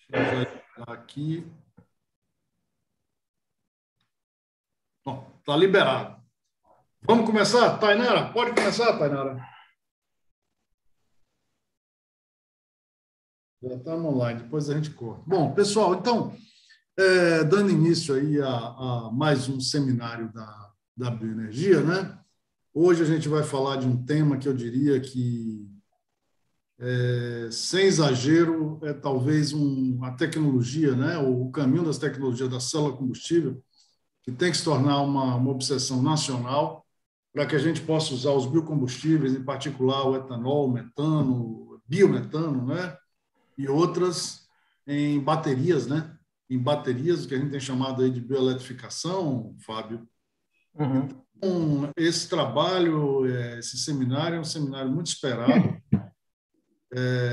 Deixa eu já entrar aqui. Bom, está liberado. Vamos começar? Tainara, pode começar, Tainara? Já estamos online, depois a gente corta. Bom, pessoal, então, dando início aí a mais um seminário da bioenergia, né? Hoje a gente vai falar de um tema que eu diria que, sem exagero, é talvez a tecnologia, né? O caminho das tecnologias da célula combustível, que tem que se tornar uma obsessão nacional para que a gente possa usar os biocombustíveis, em particular o etanol, o metano, biometano, né? E outras em baterias, né? Em baterias, o que a gente tem chamado aí de bioeletrificação, Fábio. Uhum. Então, esse trabalho, esse seminário é um seminário muito esperado.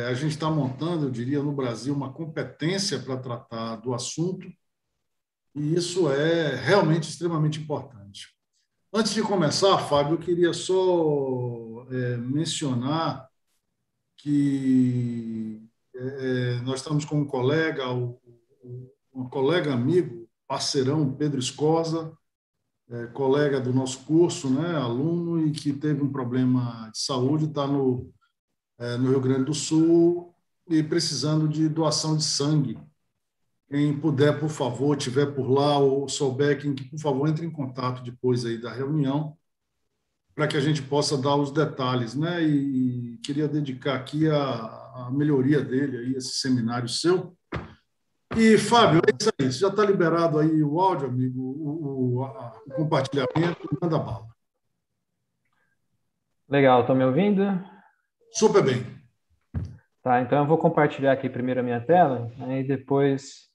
A gente está montando, eu diria, no Brasil, uma competência para tratar do assunto, e isso é realmente extremamente importante. Antes de começar, Fábio, eu queria só mencionar que nós estamos com um colega, um colega amigo, parceirão, Pedro Escosa, colega do nosso curso, né, aluno, e que teve um problema de saúde, está no Rio Grande do Sul e precisando de doação de sangue. Quem puder, por favor, tiver por lá ou souber quem, por favor, entre em contato depois aí da reunião para que a gente possa dar os detalhes, né? E queria dedicar aqui a melhoria dele aí, esse seminário seu. E, Fábio, é isso aí. Você já está liberado aí o áudio, amigo, o compartilhamento, manda bala. Legal, estão me ouvindo? Super bem. Tá, então eu vou compartilhar aqui primeiro a minha tela, aí depois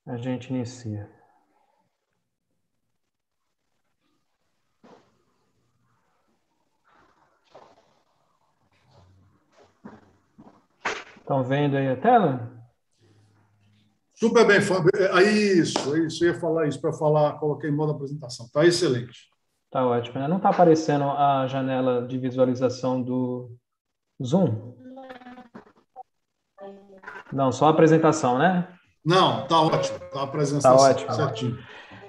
a gente inicia. Estão vendo aí a tela? Super bem, Fábio. Isso. Eu ia falar isso para falar, coloquei em modo apresentação. Está excelente. Tá ótimo, né? Não está aparecendo a janela de visualização do Zoom? Não, só a apresentação, né? Não, está ótimo. Está a Tá apresentação ótimo. certinho.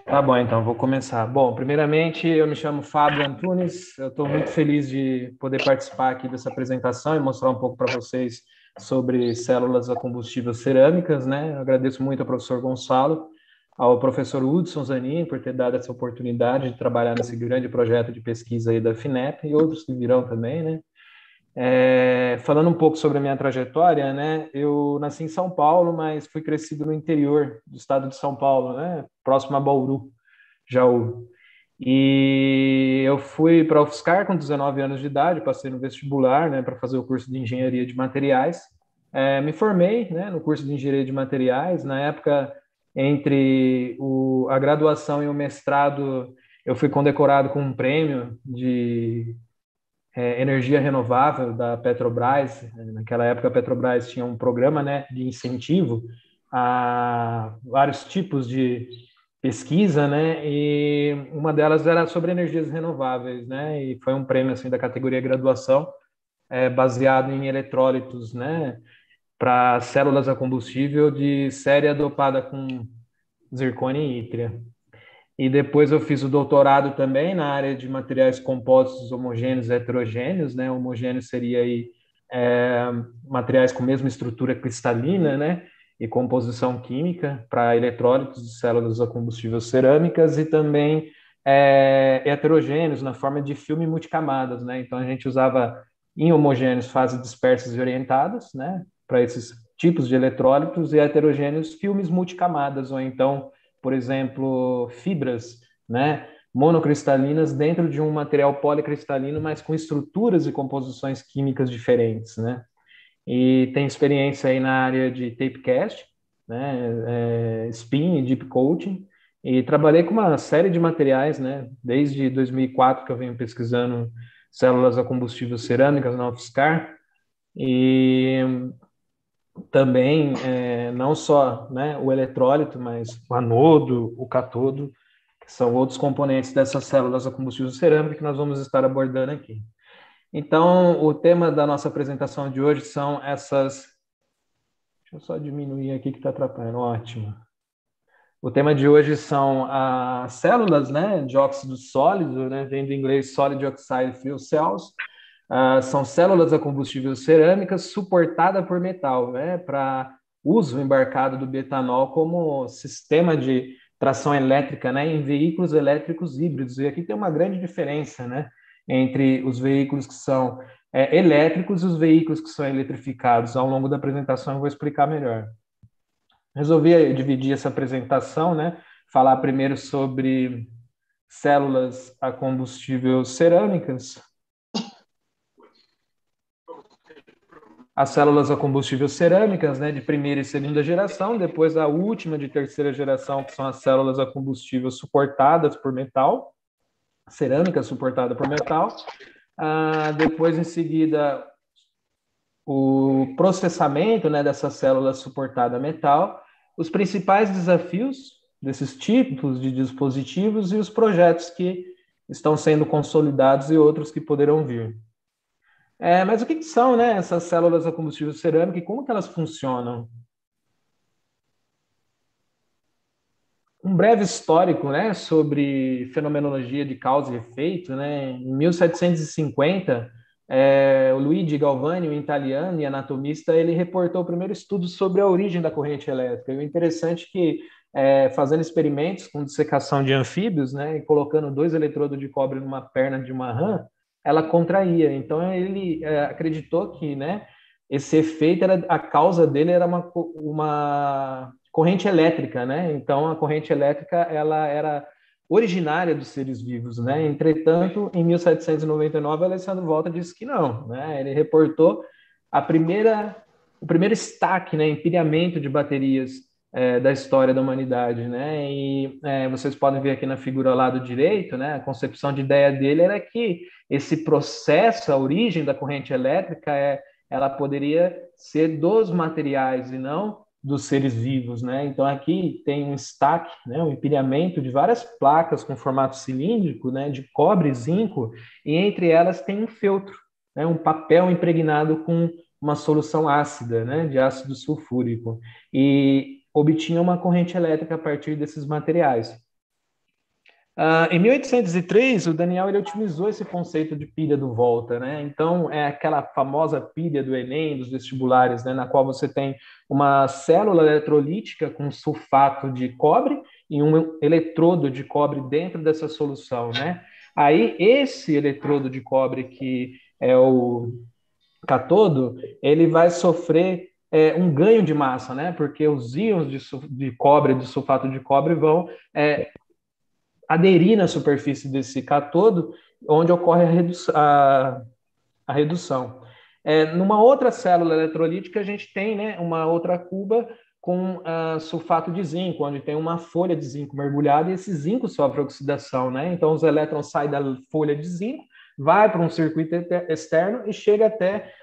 Tá bom, então, vou começar. Bom, primeiramente, eu me chamo Fábio Antunes, eu estou muito feliz de poder participar aqui dessa apresentação e mostrar um pouco para vocês sobre células a combustível cerâmicas, né? Eu agradeço muito ao professor Gonçalo, ao professor Hudson Zanin por ter dado essa oportunidade de trabalhar nesse grande projeto de pesquisa aí da FINEP e outros que virão também, né? Falando um pouco sobre a minha trajetória, né? Eu nasci em São Paulo, mas fui crescido no interior do estado de São Paulo, né? Próximo a Bauru, Jaú. E eu fui para a UFSCar com 19 anos de idade, passei no vestibular, né, para fazer o curso de engenharia de materiais. Me formei, né, no curso de engenharia de materiais. Na época, entre a graduação e o mestrado, eu fui condecorado com um prêmio de energia renovável da Petrobras. Naquela época, a Petrobras tinha um programa, né, de incentivo a vários tipos de pesquisa, né, e uma delas era sobre energias renováveis, né, e foi um prêmio, assim, da categoria graduação, baseado em eletrólitos, né, para células a combustível de série dopada com zircônio e ítria. E depois eu fiz o doutorado também na área de materiais compostos homogêneos e heterogêneos, né? Homogêneo seria aí materiais com mesma estrutura cristalina, né? E composição química para eletrólitos de células a combustível cerâmicas e também heterogêneos na forma de filme multicamadas, né? Então a gente usava em homogêneos fases dispersas e orientadas, né? Para esses tipos de eletrólitos e heterogêneos filmes multicamadas ou então, por exemplo, fibras, né, monocristalinas dentro de um material policristalino, mas com estruturas e composições químicas diferentes, né? E tem experiência aí na área de tapecast, né, spin e deep coating, e trabalhei com uma série de materiais, né, desde 2004 que eu venho pesquisando células a combustível cerâmicas na UFSCar, e também não só, né, o eletrólito, mas o anodo, o catodo, que são outros componentes dessas células a combustível cerâmico que nós vamos estar abordando aqui. Então, o tema da nossa apresentação de hoje são essas Deixa eu só diminuir aqui que está atrapalhando. Ótimo. O tema de hoje são as células, né, de óxido sólido, né, vem do inglês Solid Oxide Fuel Cells. São células a combustível cerâmicas suportada por metal, né, para uso embarcado do bioetanol como sistema de tração elétrica, né, em veículos elétricos híbridos. E aqui tem uma grande diferença, né, entre os veículos que são elétricos e os veículos que são eletrificados. Ao longo da apresentação eu vou explicar melhor. Resolvi dividir essa apresentação, né, falar primeiro sobre células a combustível cerâmicas. As células a combustível cerâmicas, né, de primeira e segunda geração, depois a última de terceira geração, que são as células a combustível suportadas por metal, cerâmica suportada por metal. Depois, em seguida, o processamento, né, dessas células suportadas a metal, os principais desafios desses tipos de dispositivos e os projetos que estão sendo consolidados e outros que poderão vir. Mas o que são, né, essas células a combustível cerâmico e como que elas funcionam? Um breve histórico, né, sobre fenomenologia de causa e efeito, né? Em 1750, o Luigi Galvani, um italiano e anatomista, ele reportou o primeiro estudo sobre a origem da corrente elétrica. E o interessante é que, fazendo experimentos com dissecação de anfíbios, né, e colocando 2 eletrodos de cobre numa perna de uma rã, ela contraía. Então ele acreditou que, né, esse efeito era a causa dele era uma corrente elétrica, né? Então a corrente elétrica ela era originária dos seres vivos, né? Entretanto, em 1799, Alessandro Volta disse que não, né? Ele reportou o primeiro destaque, né, empilhamento de baterias da história da humanidade, né? E vocês podem ver aqui na figura ao lado direito, né? A concepção de ideia dele era que esse processo, a origem da corrente elétrica, ela poderia ser dos materiais e não dos seres vivos, né? Então aqui tem um stack, né, um empilhamento de várias placas com formato cilíndrico, né, de cobre e zinco, e entre elas tem um feltro, né, um papel impregnado com uma solução ácida, né, de ácido sulfúrico, e obtinha uma corrente elétrica a partir desses materiais. Em 1803, o Daniel ele otimizou esse conceito de pilha do Volta, né? Então, é aquela famosa pilha do Enem, dos vestibulares, né? Na qual você tem uma célula eletrolítica com sulfato de cobre e um eletrodo de cobre dentro dessa solução, né? Aí, esse eletrodo de cobre, que é o catodo, ele vai sofrer um ganho de massa, né? Porque os íons de cobre, de sulfato de cobre, vão aderir na superfície desse catodo, onde ocorre a redução. Numa outra célula eletrolítica, a gente tem, né, uma outra cuba com sulfato de zinco, onde tem uma folha de zinco mergulhada e esse zinco sofre oxidação, né? Então, os elétrons saem da folha de zinco, vai para um circuito externo e chega até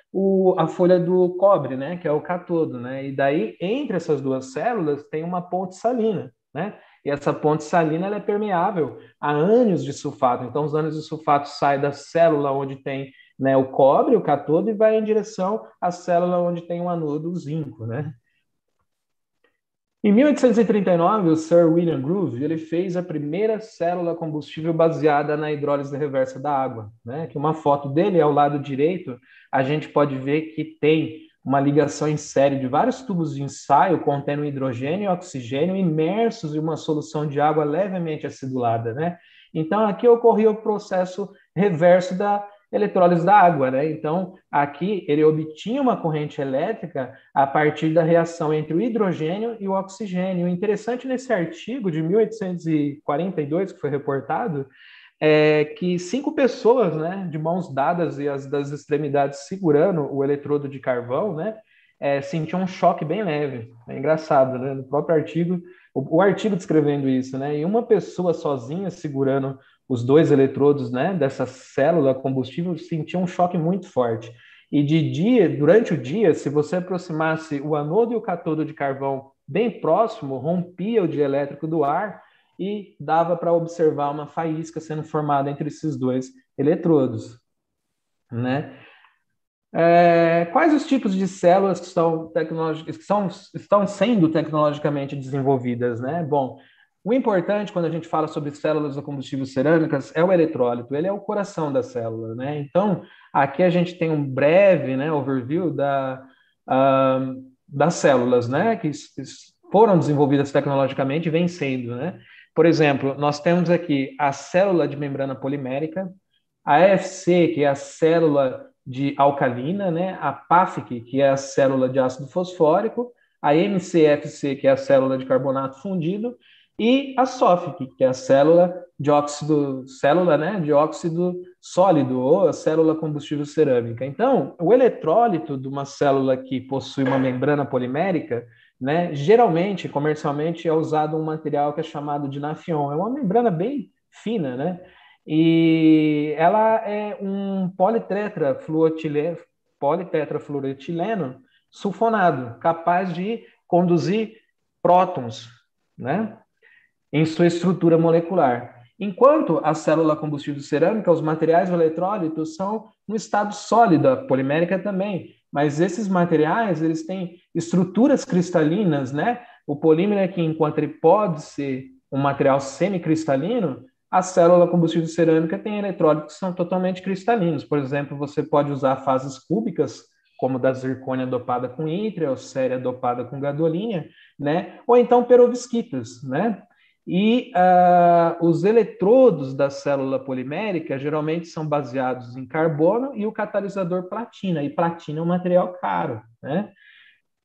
a folha do cobre, né, que é o catodo, né? E daí, entre essas duas células, tem uma ponte salina, né? E essa ponte salina ela é permeável a ânions de sulfato. Então, os ânions de sulfato saem da célula onde tem, né, o cobre, o catodo, e vai em direção à célula onde tem o anodo, o zinco, né? Em 1839, o Sir William Groove ele fez a primeira célula combustível baseada na hidrólise reversa da água, né? Que uma foto dele ao lado direito, a gente pode ver que tem uma ligação em série de vários tubos de ensaio contendo hidrogênio e oxigênio imersos em uma solução de água levemente acidulada, né? Então aqui ocorreu o processo reverso da eletrólise da água, né? Então aqui ele obtinha uma corrente elétrica a partir da reação entre o hidrogênio e o oxigênio. O interessante nesse artigo de 1842 que foi reportado que 5 pessoas, né, de mãos dadas e as das extremidades segurando o eletrodo de carvão, né, sentiam um choque bem leve. É engraçado, né? No próprio artigo, o artigo descrevendo isso, né, e uma pessoa sozinha segurando os 2 eletrodos, né, dessa célula combustível sentia um choque muito forte. E durante o dia, se você aproximasse o anodo e o catodo de carvão bem próximo, rompia o dielétrico do ar e dava para observar uma faísca sendo formada entre esses 2 eletrodos, né? Quais os tipos de células que estão sendo tecnologicamente desenvolvidas, né? Bom, o importante quando a gente fala sobre células a combustível cerâmicas é o eletrólito, ele é o coração da célula, né? Então, aqui a gente tem um breve, né, overview das células, né, que foram desenvolvidas tecnologicamente e vêm sendo, né? Por exemplo, nós temos aqui a célula de membrana polimérica, a AFC, que é a célula de alcalina, né? A PAFIC, que é a célula de ácido fosfórico, a MCFC, que é a célula de carbonato fundido, e a SOFIC, que é a célula, né, de óxido sólido, ou a célula combustível cerâmica. Então, o eletrólito de uma célula que possui uma membrana polimérica, né, geralmente, comercialmente, é usado um material que é chamado de Nafion. É uma membrana bem fina, né? E ela é um politetrafluoretileno sulfonado, capaz de conduzir prótons, né, em sua estrutura molecular. Enquanto a célula combustível cerâmica, os materiais eletrólitos são no estado sólido, a polimérica também, mas esses materiais, eles têm estruturas cristalinas, né? O polímero aqui, enquanto ele pode ser um material semicristalino, a célula combustível cerâmica tem eletrólitos que são totalmente cristalinos. Por exemplo, você pode usar fases cúbicas, como da zircônia dopada com ítria, ou séria dopada com gadolinha, né? Ou então perovskitas, né? E os eletrodos da célula polimérica geralmente são baseados em carbono e o catalisador platina, e platina é um material caro, né?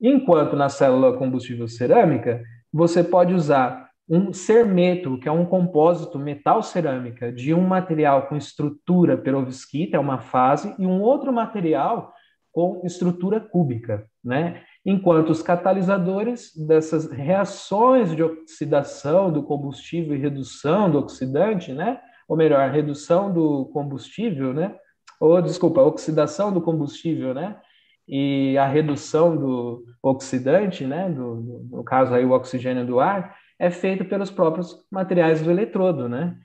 Enquanto na célula combustível cerâmica, você pode usar um cermeto, que é um compósito metal-cerâmica, de um material com estrutura perovskita, é uma fase, e um outro material com estrutura cúbica, né? Enquanto os catalisadores dessas reações de oxidação do combustível e redução do oxidante, né? Ou melhor, redução do combustível, né? Ou, desculpa, oxidação do combustível, né? E a redução do oxidante, né? No caso aí o oxigênio do ar, é feito pelos próprios materiais do eletrodo, né?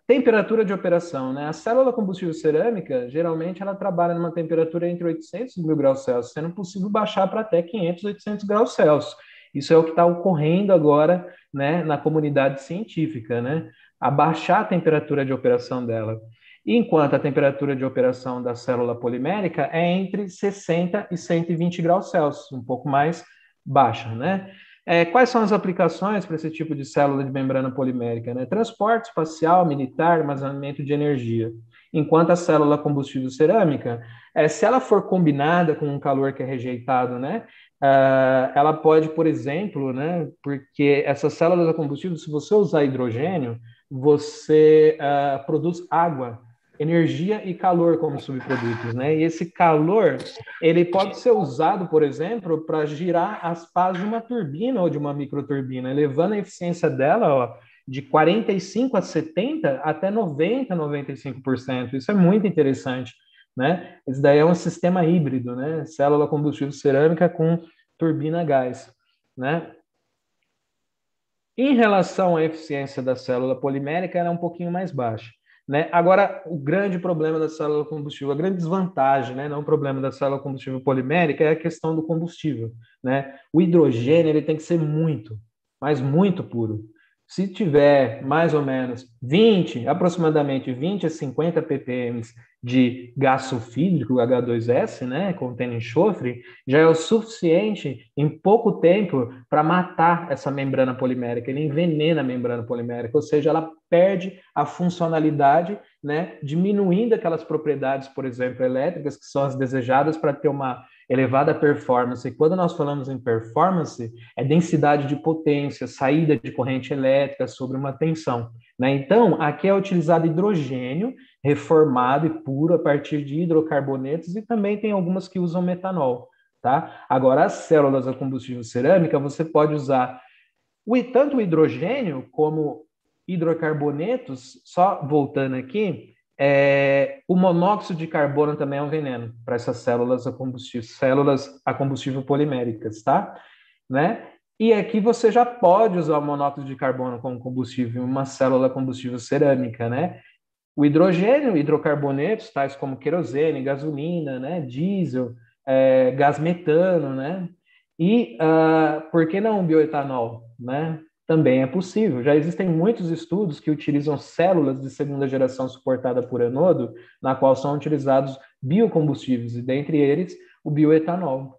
Temperatura de operação, né? A célula combustível cerâmica, geralmente, ela trabalha numa temperatura entre 800 mil graus Celsius, sendo possível baixar para até 500, 800 graus Celsius. Isso é o que está ocorrendo agora, né, na comunidade científica, né? Abaixar a temperatura de operação dela. Enquanto a temperatura de operação da célula polimérica é entre 60 e 120 graus Celsius, um pouco mais baixa, né? Quais são as aplicações para esse tipo de célula de membrana polimérica, né? Transporte espacial, militar, armazenamento de energia. Enquanto a célula combustível cerâmica, se ela for combinada com um calor que é rejeitado, né? Ela pode, por exemplo, né? Porque essas células a combustível, se você usar hidrogênio, você produz água, energia e calor como subprodutos, né? E esse calor, ele pode ser usado, por exemplo, para girar as pás de uma turbina ou de uma microturbina, elevando a eficiência dela, ó, de 45 a 70 até 90, 95%. Isso é muito interessante, né? Isso daí é um sistema híbrido, né? Célula combustível cerâmica com turbina a gás, né? Em relação à eficiência da célula polimérica, ela é um pouquinho mais baixa, né? Agora, o grande problema da célula combustível, a grande desvantagem, né, não o problema da célula combustível polimérica, é a questão do combustível, né? O hidrogênio ele tem que ser muito, mas muito puro. Se tiver mais ou menos aproximadamente 20 a 50 ppm de gás sulfídrico, H2S, né, contendo enxofre, já é o suficiente em pouco tempo para matar essa membrana polimérica. Ele envenena a membrana polimérica, ou seja, ela perde a funcionalidade, né, diminuindo aquelas propriedades, por exemplo, elétricas, que são as desejadas para ter uma elevada performance. E quando nós falamos em performance, é densidade de potência, saída de corrente elétrica sobre uma tensão, né? Então, aqui é utilizado hidrogênio reformado e puro a partir de hidrocarbonetos, e também tem algumas que usam metanol, tá? Agora, as células a combustível cerâmica, você pode usar tanto o hidrogênio como hidrocarbonetos. Só voltando aqui, o monóxido de carbono também é um veneno para essas células a combustível poliméricas, tá? Né? E aqui você já pode usar o monóxido de carbono como combustível em uma célula combustível cerâmica, né? o hidrogênio, hidrocarbonetos, tais como querosene, gasolina, né, diesel, gás metano, né? E por que não o bioetanol, né? Também é possível. Já existem muitos estudos que utilizam células de segunda geração suportada por anodo, na qual são utilizados biocombustíveis, e dentre eles o bioetanol.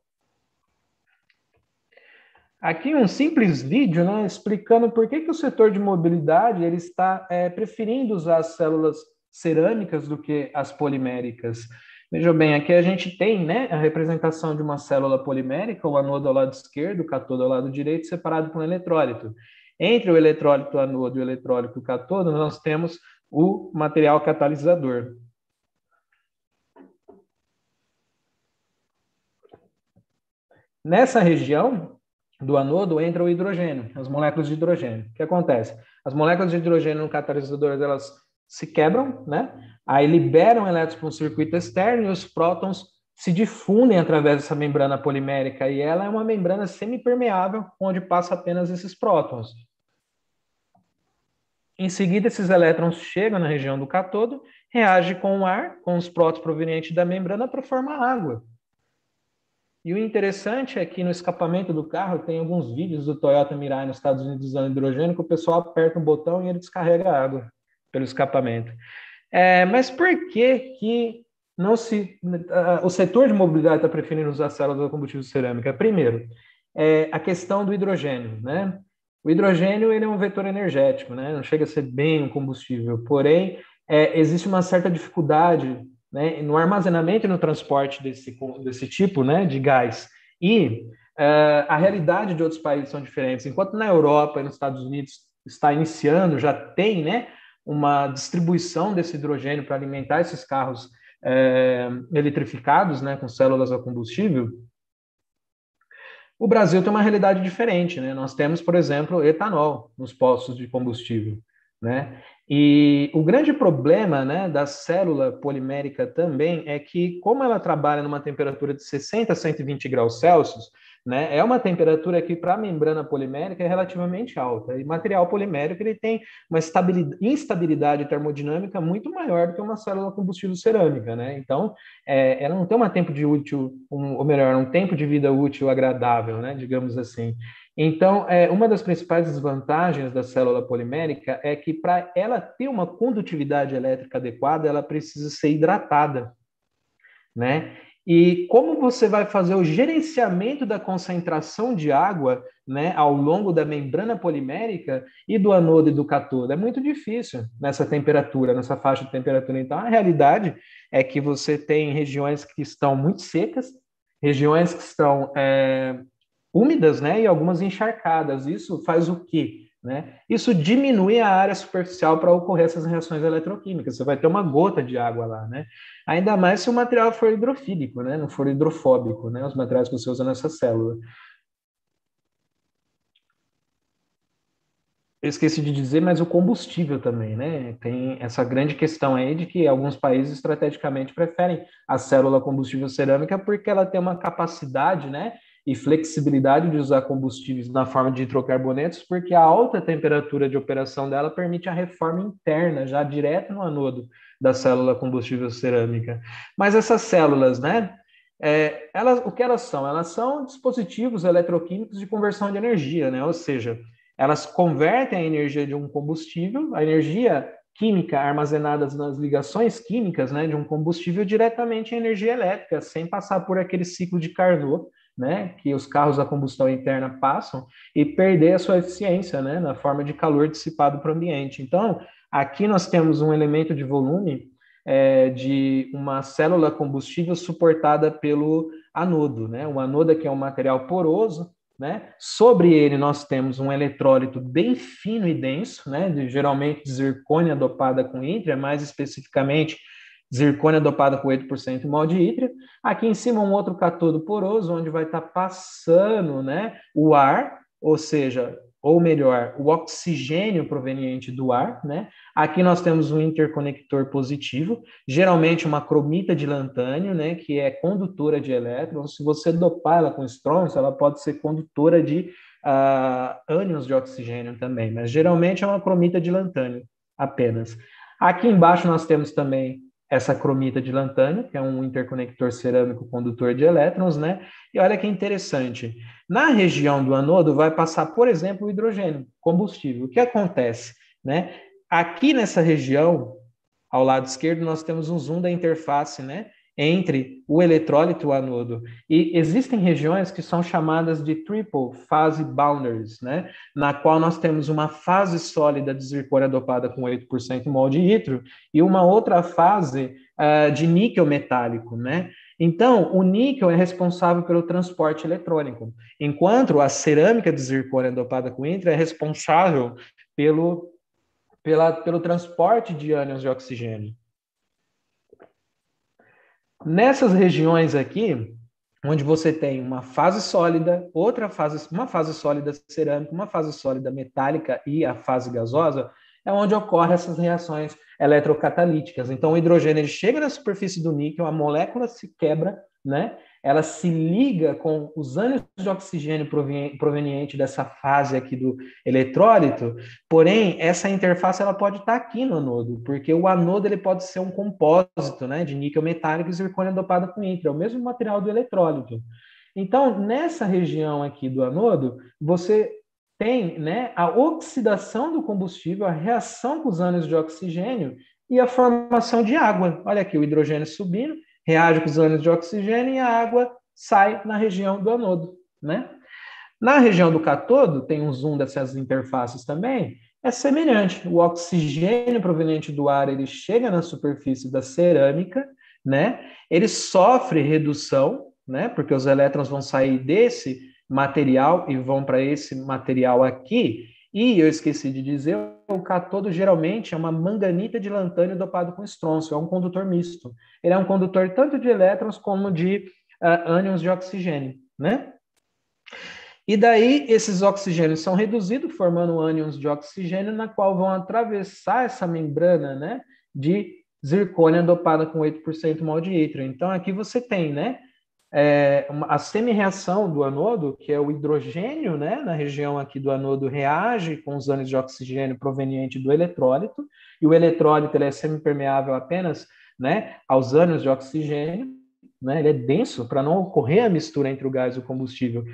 Aqui um simples vídeo, né, explicando por que o setor de mobilidade ele está preferindo usar as células cerâmicas do que as poliméricas. Veja bem, aqui a gente tem, né, a representação de uma célula polimérica, o anodo ao lado esquerdo, o cátodo ao lado direito, separado por um eletrólito. Entre o eletrólito anodo e o eletrólito cátodo, nós temos o material catalisador. Nessa região do anodo entra o hidrogênio, as moléculas de hidrogênio. O que acontece? As moléculas de hidrogênio no catalisador, elas se quebram, né? Aí liberam elétrons para um circuito externo e os prótons se difundem através dessa membrana polimérica, e ela é uma membrana semipermeável, onde passa apenas esses prótons. Em seguida, esses elétrons chegam na região do cátodo, reagem com o ar, com os prótons provenientes da membrana, para formar água. E o interessante é que no escapamento do carro tem alguns vídeos do Toyota Mirai nos Estados Unidos usando hidrogênio, que o pessoal aperta um botão e ele descarrega a água pelo escapamento. Mas por que não se... o setor de mobilidade está preferindo usar células a combustível cerâmica? Primeiro, a questão do hidrogênio, né? O hidrogênio ele é um vetor energético, né? Não chega a ser bem um combustível, porém, existe uma certa dificuldade, né, no armazenamento e no transporte desse tipo, né, de gás. E a realidade de outros países são diferentes. Enquanto na Europa e nos Estados Unidos está iniciando, já tem, né, uma distribuição desse hidrogênio para alimentar esses carros eletrificados, né, com células a combustível, o Brasil tem uma realidade diferente, né? Nós temos, por exemplo, etanol nos postos de combustível, né? E o grande problema, né, da célula polimérica também é que, como ela trabalha numa temperatura de 60 a 120 graus Celsius, né, é uma temperatura que, para a membrana polimérica, é relativamente alta. E material polimérico ele tem uma instabilidade termodinâmica muito maior do que uma célula combustível cerâmica, né? Então, ela não tem um tempo de útil, ou melhor, um tempo de vida útil agradável, né, digamos assim. Então, uma das principais desvantagens da célula polimérica é que, para ela ter uma condutividade elétrica adequada, ela precisa ser hidratada, né? E como você vai fazer o gerenciamento da concentração de água, né, ao longo da membrana polimérica e do anodo e do cátodo? É muito difícil nessa temperatura, nessa faixa de temperatura. Então, a realidade é que você tem regiões que estão muito secas, regiões que estão úmidas, né, e algumas encharcadas. Isso faz o quê? Né? Isso diminui a área superficial para ocorrer essas reações eletroquímicas. Você vai ter uma gota de água lá, né? Ainda mais se o material for hidrofílico, né? Não for hidrofóbico, né? Os materiais que você usa nessa célula. Eu esqueci de dizer, mas o combustível também, né? Tem essa grande questão aí de que alguns países estrategicamente preferem a célula combustível cerâmica porque ela tem uma capacidade, né, e flexibilidade de usar combustíveis na forma de hidrocarbonetos, porque a alta temperatura de operação dela permite a reforma interna, já direto no anodo da célula combustível cerâmica. Mas essas células, né, o que elas são? Elas são dispositivos eletroquímicos de conversão de energia, né? Ou seja, elas convertem a energia de um combustível, a energia química armazenada nas ligações químicas, né, de um combustível diretamente em energia elétrica, sem passar por aquele ciclo de Carnot, né, que os carros a combustão interna passam, e perder a sua eficiência, né, na forma de calor dissipado para o ambiente. Então, aqui nós temos um elemento de volume de uma célula combustível suportada pelo anodo, né? O anodo aqui é um material poroso, né? Sobre ele nós temos um eletrólito bem fino e denso, né? Geralmente de zircônia dopada com ítria, mais especificamente zircônia dopada com 8% mal de ítria. Aqui em cima um outro cátodo poroso, onde vai estar passando, né, o ar, ou seja, ou melhor, o oxigênio proveniente do ar, né? Aqui nós temos um interconector positivo, geralmente uma cromita de lantânio, né, que é condutora de elétrons. Se você dopar ela com estrônios, ela pode ser condutora de ânions de oxigênio também, mas geralmente é uma cromita de lantânio apenas. Aqui embaixo nós temos também essa cromita de lantânio, que é um interconector cerâmico condutor de elétrons, né? E olha que interessante. Na região do anodo vai passar, por exemplo, o hidrogênio, combustível. O que acontece, né? Aqui nessa região, ao lado esquerdo, nós temos um zoom da interface, né? Entre o eletrólito e o anodo. E existem regiões que são chamadas de triple phase boundaries, né? Na qual nós temos uma fase sólida de zircônia dopada com 8% mol de ytro e uma outra fase de níquel metálico, né? Então, o níquel é responsável pelo transporte eletrônico, enquanto a cerâmica de zircônia dopada com ytro é responsável pelo transporte de íons de oxigênio. Nessas regiões aqui, onde você tem uma fase sólida, uma fase sólida cerâmica, uma fase sólida metálica e a fase gasosa, é onde ocorrem essas reações eletrocatalíticas. Então, o hidrogênio ele chega na superfície do níquel, a molécula se quebra, né? Ela se liga com os ânions de oxigênio proveniente dessa fase aqui do eletrólito, porém, essa interface ela pode estar aqui no anodo, porque o anodo ele pode ser um compósito, né, de níquel metálico e zircônia dopada com ytro, é o mesmo material do eletrólito. Então, nessa região aqui do anodo, você tem, né, a oxidação do combustível, a reação com os ânions de oxigênio e a formação de água. Olha aqui, o hidrogênio subindo, reage com os ânions de oxigênio e a água sai na região do anodo, né? Na região do catodo, tem um zoom dessas interfaces também, é semelhante. O oxigênio proveniente do ar, ele chega na superfície da cerâmica, né? Ele sofre redução, né? Porque os elétrons vão sair desse material e vão para esse material aqui. E eu esqueci de dizer, o catodo geralmente é uma manganita de lantânio dopado com estrôncio, é um condutor misto. Ele é um condutor tanto de elétrons como de ânions de oxigênio, né? E daí esses oxigênios são reduzidos, formando ânions de oxigênio, na qual vão atravessar essa membrana, né, de zircônia dopada com 8% mol de ytro. Então aqui você tem, né, a semi-reação do anodo, que é o hidrogênio, né, na região aqui do anodo, reage com os ânions de oxigênio proveniente do eletrólito, e o eletrólito ele é semipermeável apenas, né, aos ânions de oxigênio, né, ele é denso para não ocorrer a mistura entre o gás e o combustível,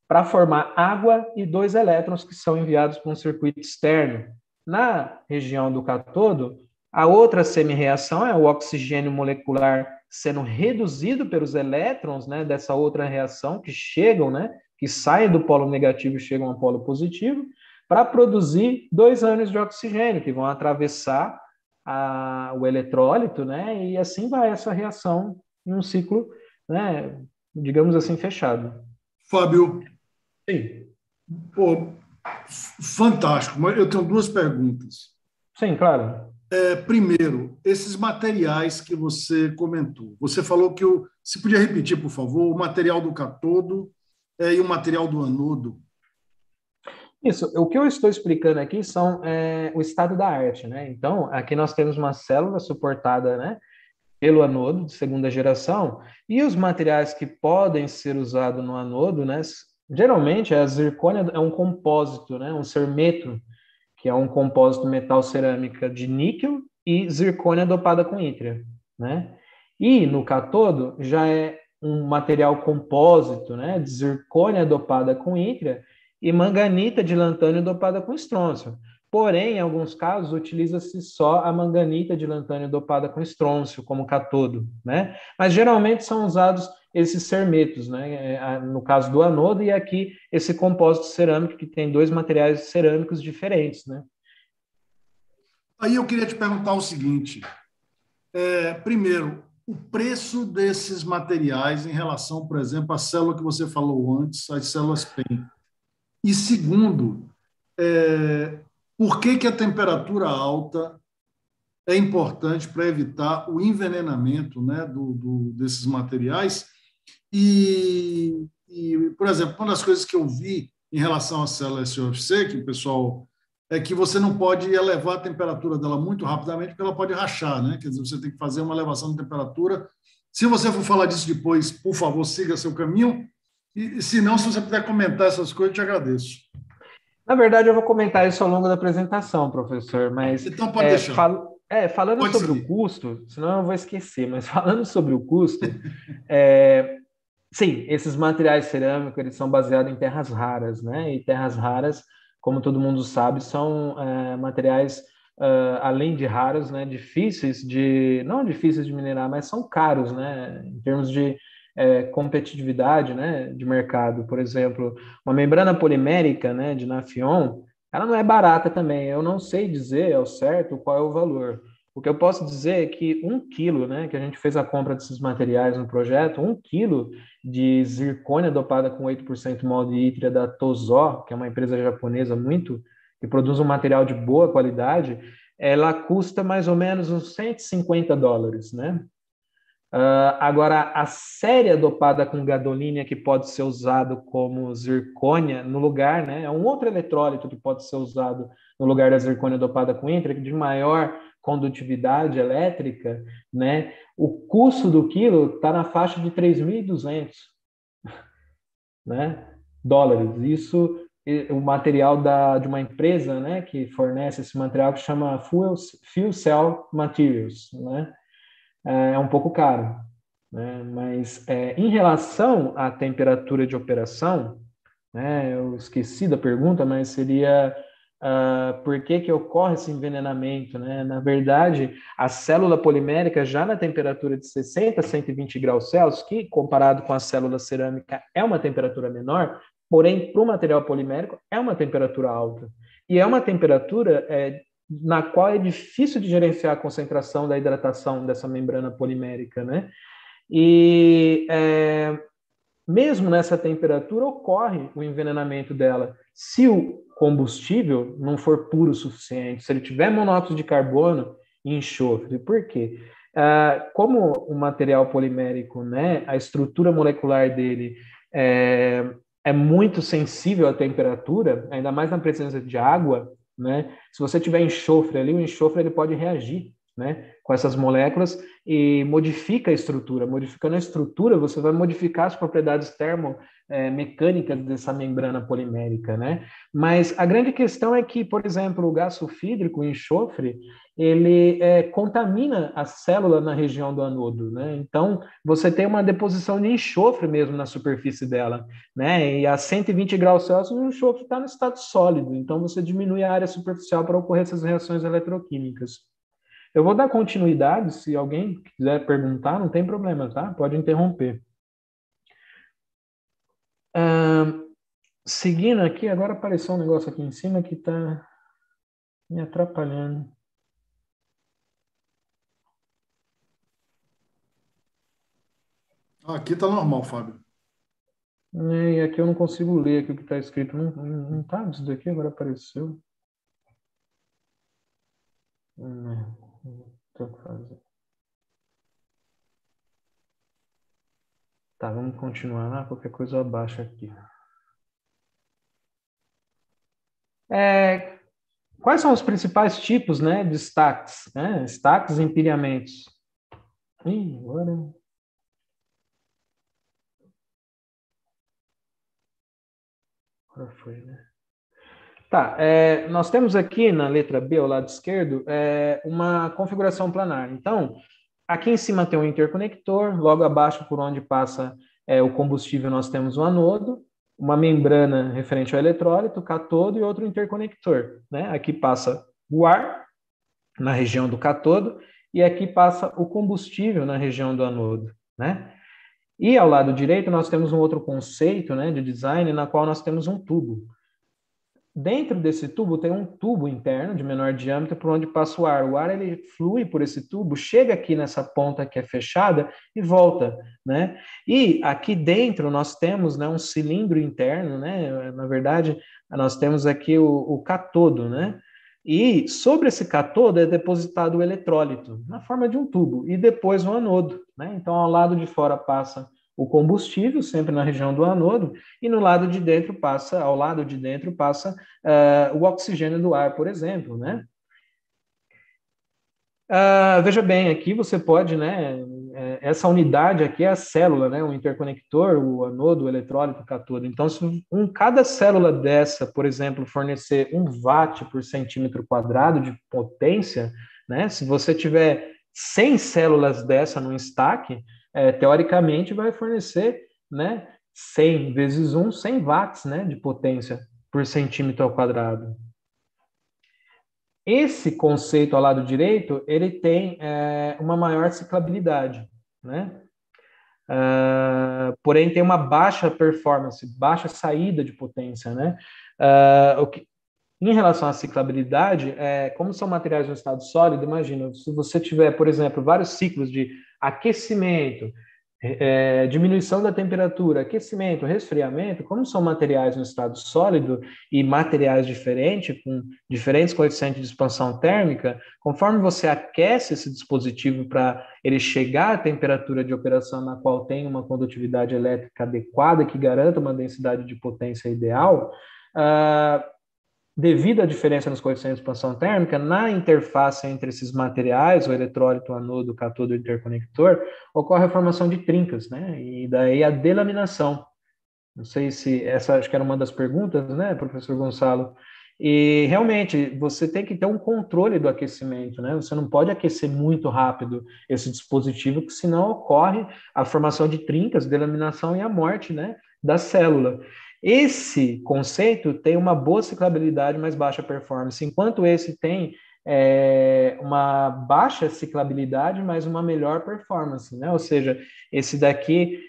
para formar água e 2 elétrons que são enviados para um circuito externo. Na região do catodo, a outra semi-reação é o oxigênio molecular sendo reduzido pelos elétrons, né, dessa outra reação que chegam, né, que saem do polo negativo e chegam ao polo positivo, para produzir 2 ânions de oxigênio que vão atravessar o eletrólito, né, e assim vai essa reação em um ciclo, né, digamos assim, fechado. Fábio, Sim. pô, fantástico, mas eu tenho 2 perguntas. Sim, claro. Primeiro, esses materiais que você comentou. Você falou que se podia repetir, por favor, o material do catodo e o material do anodo. Isso, o que eu estou explicando aqui são o estado da arte, né? Então, aqui nós temos uma célula suportada, né, pelo anodo de segunda geração, e os materiais que podem ser usados no anodo, né, geralmente a zircônia é um compósito, né, um cermeto, que é um compósito metal cerâmica de níquel e zircônia dopada com yttrium, né? E no catodo já é um material compósito, né, de zircônia dopada com yttrium e manganita de lantânio dopada com estrôncio. Porém, em alguns casos, utiliza-se só a manganita de lantânio dopada com estrôncio como catodo, né? Mas geralmente são usados esses cermetos, né? No caso do anodo, e aqui esse compósito cerâmico que tem 2 materiais cerâmicos diferentes, né? Aí eu queria te perguntar o seguinte: primeiro, o preço desses materiais em relação, por exemplo, à célula que você falou antes, as células PEM. E segundo, por que a temperatura alta é importante para evitar o envenenamento, né, desses materiais? E, por exemplo, uma das coisas que eu vi em relação à célula SOFC, que o pessoal é que você não pode elevar a temperatura dela muito rapidamente, porque ela pode rachar, né? Quer dizer, você tem que fazer uma elevação de temperatura. Se você for falar disso depois, por favor, siga seu caminho. E se não, se você puder comentar essas coisas, eu te agradeço. Na verdade, eu vou comentar isso ao longo da apresentação, professor, mas então pode deixar. Falando Pode sobre o seguir. custo, senão eu vou esquecer, mas falando sobre o custo, sim, esses materiais cerâmicos, eles são baseados em terras raras, né? E terras raras, como todo mundo sabe, são materiais, além de raros, né? Não difíceis de minerar, mas são caros, né? Em termos de competitividade, né? De mercado. Por exemplo, uma membrana polimérica, né? De Nafion, ela não é barata também. Eu não sei dizer ao certo qual é o valor. O que eu posso dizer é que 1 quilo, né? Que a gente fez a compra desses materiais no projeto, 1 quilo de zircônia dopada com 8% molde ítria da Tozó, que é uma empresa japonesa que produz um material de boa qualidade, ela custa mais ou menos uns US$ 150, né? Agora, a séria dopada com gadolínio, que pode ser usado como zircônia no lugar, né? É um outro eletrólito que pode ser usado no lugar da zircônia dopada com ítria, de maior condutividade elétrica, né? O custo do quilo está na faixa de 3.200, né, dólares. Isso o material de uma empresa, né, que fornece esse material, que chama Fuel Cell Materials, né? É um pouco caro, né? Mas em relação à temperatura de operação, né, eu esqueci da pergunta, mas seria por que ocorre esse envenenamento, né? Na verdade, a célula polimérica, já na temperatura de 60 a 120 graus Celsius, que comparado com a célula cerâmica é uma temperatura menor, porém, para o material polimérico é uma temperatura alta. E é uma temperatura na qual é difícil de gerenciar a concentração da hidratação dessa membrana polimérica, né? E mesmo nessa temperatura ocorre o envenenamento dela. Se o combustível não for puro o suficiente, se ele tiver monóxido de carbono e enxofre. Por quê? Como o material polimérico, né, a estrutura molecular dele é muito sensível à temperatura, ainda mais na presença de água, né? Se você tiver enxofre ali, o enxofre ele pode reagir, né, com essas moléculas e modifica a estrutura. Modificando a estrutura, você vai modificar as propriedades termomecânicas dessa membrana polimérica, né? Mas a grande questão é que, por exemplo, o gás sulfídrico, o enxofre, ele contamina a célula na região do anodo, né? Então, você tem uma deposição de enxofre mesmo na superfície dela, né? E a 120 graus Celsius, o enxofre está no estado sólido. Então, você diminui a área superficial para ocorrer essas reações eletroquímicas. Eu vou dar continuidade, se alguém quiser perguntar, não tem problema, tá? Pode interromper. Seguindo aqui, agora apareceu um negócio aqui em cima que está me atrapalhando. Aqui está normal, Fábio. E aqui eu não consigo ler aqui o que está escrito. Não está isso daqui, agora apareceu. Tá, vamos continuar lá, qualquer coisa eu abaixo aqui. Quais são os principais tipos, né, de stacks, né? Stacks e empilhamentos. Agora... Agora foi, né? Tá, nós temos aqui na letra B, ao lado esquerdo, uma configuração planar. Então, aqui em cima tem um interconector, logo abaixo por onde passa o combustível nós temos um anodo, uma membrana referente ao eletrólito, catodo e outro interconector, né? Aqui passa o ar na região do catodo e aqui passa o combustível na região do anodo, né? E ao lado direito nós temos um outro conceito, né, de design, na qual nós temos um tubo. Dentro desse tubo tem um tubo interno de menor diâmetro por onde passa o ar. O ar ele flui por esse tubo, chega aqui nessa ponta que é fechada e volta, né? E aqui dentro nós temos, né, um cilindro interno, né? Na verdade, nós temos aqui o catodo, né? E sobre esse catodo é depositado o eletrólito na forma de um tubo e depois o anodo, né? Então ao lado de fora passa o combustível, sempre na região do anodo, e no lado de dentro passa, ao lado de dentro passa o oxigênio do ar, por exemplo, né? Veja bem, aqui você pode, né? Essa unidade aqui é a célula, né? O interconector, o anodo, o eletrólito, o catodo. Então, se cada célula dessa, por exemplo, fornecer 1 watt por centímetro quadrado de potência, né? Se você tiver 100 células dessa no estaque, teoricamente vai fornecer, né, 100 vezes 1, 100 watts, né, de potência por centímetro ao quadrado. Esse conceito ao lado direito, ele tem uma maior ciclabilidade, né? Porém, tem uma baixa performance, baixa saída de potência, né? Em relação à ciclabilidade, como são materiais no estado sólido, imagina, se você tiver, por exemplo, vários ciclos de aquecimento, diminuição da temperatura, aquecimento, resfriamento, como são materiais no estado sólido e materiais diferentes, com diferentes coeficientes de expansão térmica, conforme você aquece esse dispositivo para ele chegar à temperatura de operação na qual tem uma condutividade elétrica adequada, que garanta uma densidade de potência ideal, devido à diferença nos coeficientes de expansão térmica, na interface entre esses materiais, o eletrólito, o anodo, o catodo e o interconector, ocorre a formação de trincas, né? E daí a delaminação. Não sei se essa acho que era uma das perguntas, né, professor Gonçalo? E realmente você tem que ter um controle do aquecimento, né? Você não pode aquecer muito rápido esse dispositivo, porque senão ocorre a formação de trincas, delaminação e a morte, né, da célula. Esse conceito tem uma boa ciclabilidade, mas baixa performance, enquanto esse tem uma baixa ciclabilidade, mas uma melhor performance, né? Ou seja, esse daqui,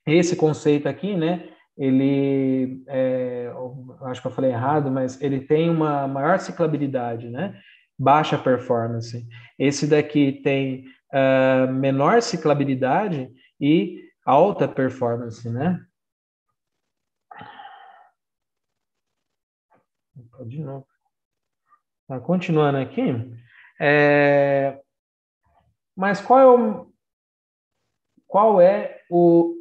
esse conceito aqui, né? Ele, acho que eu falei errado, mas ele tem uma maior ciclabilidade, né? Baixa performance. Esse daqui tem menor ciclabilidade e alta performance, né? De novo. Tá, continuando aqui. Mas qual é o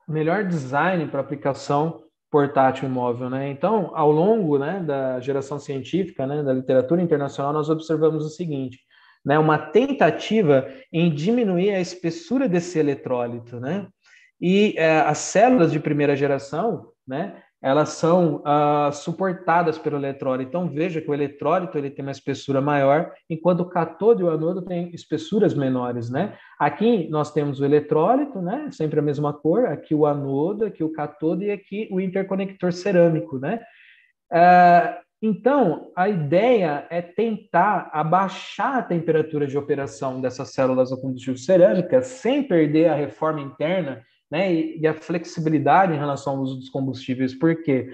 melhor design para aplicação portátil e móvel, né? Então, ao longo, né, da geração científica, né, da literatura internacional, nós observamos o seguinte, né, uma tentativa em diminuir a espessura desse eletrólito, né? E as células de primeira geração, né, elas são suportadas pelo eletrólito. Então, veja que o eletrólito ele tem uma espessura maior, enquanto o cátodo e o anodo têm espessuras menores, né? Aqui nós temos o eletrólito, né, sempre a mesma cor, aqui o anodo, aqui o cátodo e aqui o interconector cerâmico, né? Então, a ideia é tentar abaixar a temperatura de operação dessas células a combustível cerâmica sem perder a reforma interna, né, e a flexibilidade em relação ao uso dos combustíveis, porque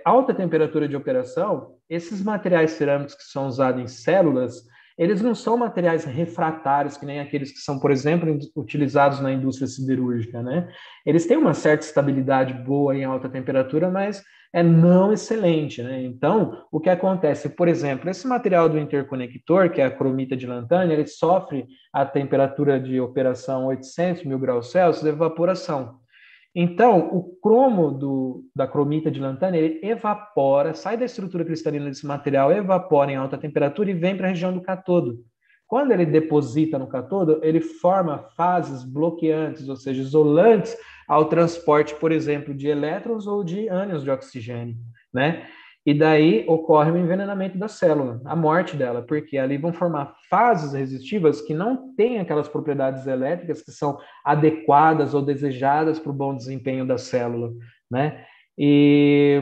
alta temperatura de operação, esses materiais cerâmicos que são usados em células, eles não são materiais refratários, que nem aqueles que são, por exemplo, utilizados na indústria siderúrgica, né? Eles têm uma certa estabilidade boa em alta temperatura, mas não excelente, né? Então, o que acontece? Por exemplo, esse material do interconector, que é a cromita de lantânio, ele sofre a temperatura de operação 800 mil graus Celsius de evaporação. Então, o cromo da cromita de lantânio, ele evapora, sai da estrutura cristalina desse material, evapora em alta temperatura e vem para a região do cátodo. Quando ele deposita no cátodo, ele forma fases bloqueantes, ou seja, isolantes ao transporte, por exemplo, de elétrons ou de ânions de oxigênio, né? E daí ocorre o envenenamento da célula, a morte dela, porque ali vão formar fases resistivas que não têm aquelas propriedades elétricas que são adequadas ou desejadas para o bom desempenho da célula, né? E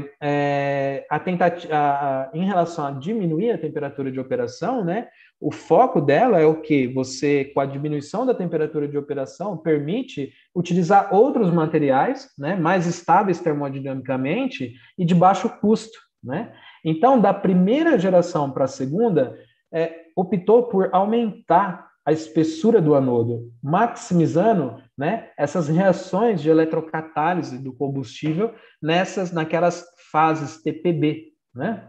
em relação a diminuir a temperatura de operação, né? O foco dela é o que você, com a diminuição da temperatura de operação, permite utilizar outros materiais, né, mais estáveis termodinamicamente e de baixo custo, né? Então, da primeira geração para a segunda, optou por aumentar a espessura do anodo, maximizando, né, essas reações de eletrocatálise do combustível naquelas fases TPB, né?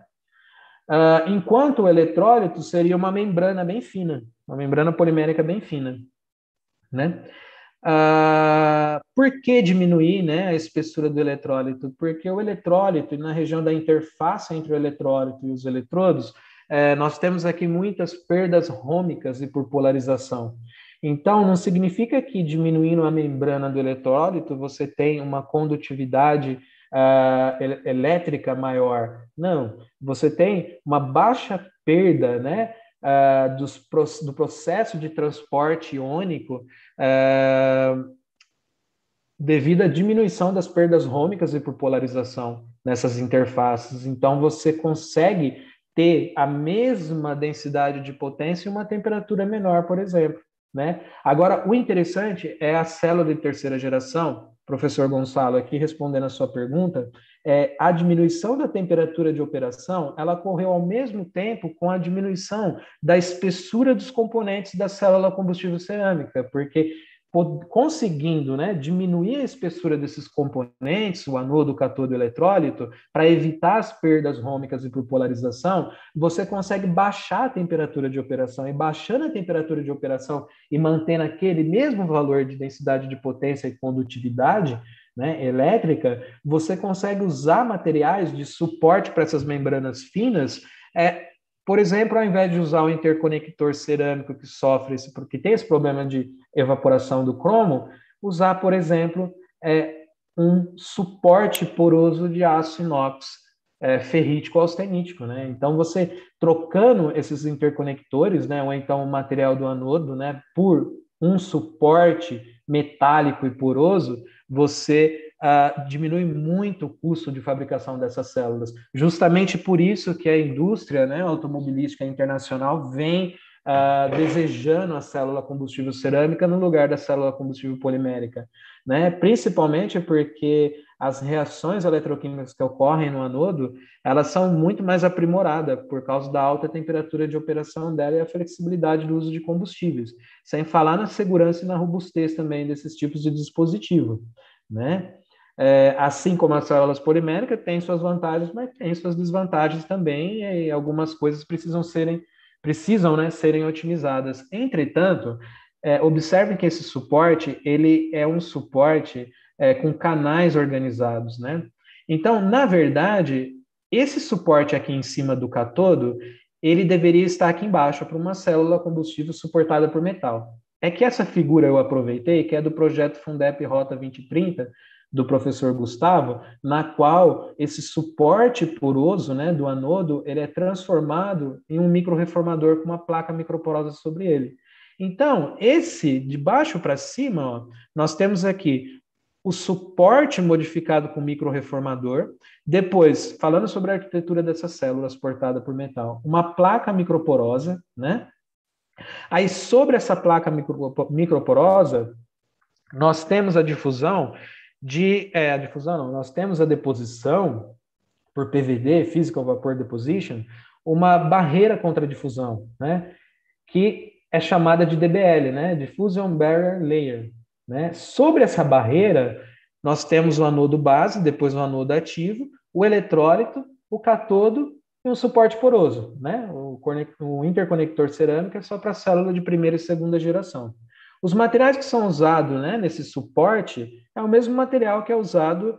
Enquanto o eletrólito seria uma membrana bem fina, uma membrana polimérica bem fina, né? Por que diminuir, né, a espessura do eletrólito? Porque o eletrólito, na região da interface entre o eletrólito e os eletrodos, nós temos aqui muitas perdas rômicas e por polarização. Então, não significa que diminuindo a membrana do eletrólito você tem uma condutividade elétrica maior. Não, você tem uma baixa perda, né, do processo de transporte iônico devido à diminuição das perdas rômicas e por polarização nessas interfaces. Então, você consegue ter a mesma densidade de potência e uma temperatura menor, por exemplo, né? Agora, o interessante é a célula de terceira geração, professor Gonçalo, aqui respondendo a sua pergunta, a diminuição da temperatura de operação, ela ocorreu ao mesmo tempo com a diminuição da espessura dos componentes da célula combustível cerâmica, porque conseguindo, né, diminuir a espessura desses componentes, o anodo, o catodo e o eletrólito, para evitar as perdas rômicas e por polarização, você consegue baixar a temperatura de operação. E baixando a temperatura de operação e mantendo aquele mesmo valor de densidade de potência e condutividade, né, elétrica, você consegue usar materiais de suporte para essas membranas finas, por exemplo, ao invés de usar o interconector cerâmico que sofre que tem esse problema de evaporação do cromo, usar, por exemplo, um suporte poroso de aço inox ferrítico ou austenítico, né? Então, você trocando esses interconectores, né, ou então o material do anodo, né, por um suporte metálico e poroso, você diminui muito o custo de fabricação dessas células. Justamente por isso que a indústria, né, automobilística internacional vem desejando a célula combustível cerâmica no lugar da célula combustível polimérica, né? Principalmente porque as reações eletroquímicas que ocorrem no anodo, elas são muito mais aprimoradas por causa da alta temperatura de operação dela e a flexibilidade do uso de combustíveis, sem falar na segurança e na robustez também desses tipos de dispositivo, né? Assim como as células poliméricas têm suas vantagens, mas tem suas desvantagens também, e algumas coisas precisam, né, serem otimizadas. Entretanto, observe que esse suporte, ele é um suporte com canais organizados, né? Então, na verdade, esse suporte aqui em cima do catodo, ele deveria estar aqui embaixo para uma célula combustível suportada por metal. É que essa figura eu aproveitei, que é do projeto Fundep Rota 2030, do professor Gustavo, na qual esse suporte poroso, né, do anodo, ele é transformado em um microreformador com uma placa microporosa sobre ele. Então, esse de baixo para cima, ó, nós temos aqui o suporte modificado com microreformador. Depois, falando sobre a arquitetura dessas células suportada por metal, uma placa microporosa, né? Aí, sobre essa placa microporosa, nós temos a difusão nós temos a deposição por PVD, Physical Vapor Deposition, uma barreira contra a difusão, né? Que é chamada de DBL, né? Diffusion Barrier Layer, né? Sobre essa barreira, nós temos o anodo base, depois o anodo ativo, o eletrólito, o catodo e um suporte poroso, né? O interconector cerâmico é só para célula de primeira e segunda geração. Os materiais que são usados, né, nesse suporte é o mesmo material que é usado,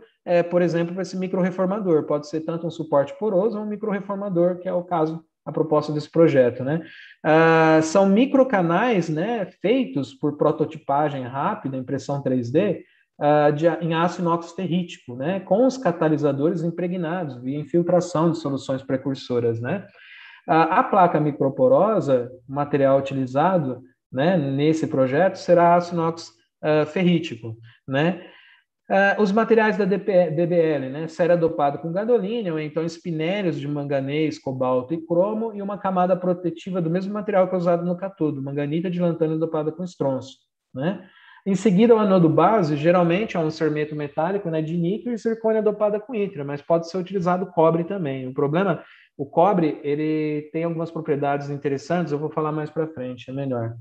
por exemplo, para esse microreformador. Pode ser tanto um suporte poroso ou um microreformador, que é o caso, a proposta desse projeto, né? São microcanais, né, feitos por prototipagem rápida, impressão 3D, em aço inox ferrítico, né, com os catalisadores impregnados via infiltração de soluções precursoras, né? A placa microporosa, material utilizado, né, nesse projeto, será aço inox ferrítico, né? Os materiais da DBL, né, cera dopado com gadolínio, ou então espinélios de manganês, cobalto e cromo, e uma camada protetiva do mesmo material que é usado no catodo, manganita de lantânio dopada com estrôncio, né? Em seguida, o anodo base, geralmente é um cermeto metálico, né, de níquel e zircônia dopada com ítria, mas pode ser utilizado cobre também. O cobre, ele tem algumas propriedades interessantes, eu vou falar mais para frente, é melhor.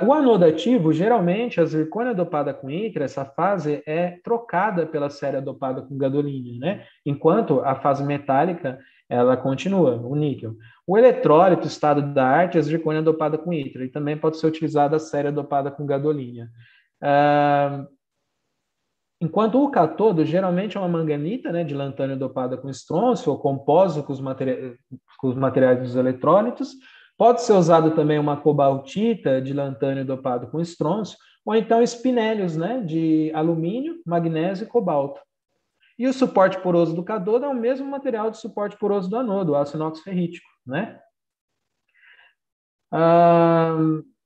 O anodo ativo, geralmente, a zircônia dopada com ítria, essa fase é trocada pela cera dopada com gadolínio, né? Enquanto a fase metálica, ela continua, o níquel. O eletrólito, estado da arte, é a zircônia dopada com ítria, e também pode ser utilizada a cera dopada com gadolínio. Enquanto o catodo, geralmente é uma manganita, né, de lantânio dopada com estrôncio, ou compósito com os materiais dos eletrólitos. Pode ser usado também uma cobaltita de lantânio dopado com estrôncio, ou então espinélios, né, de alumínio, magnésio e cobalto. E o suporte poroso do cátodo é o mesmo material de suporte poroso do anodo, o aço inox ferrítico, né?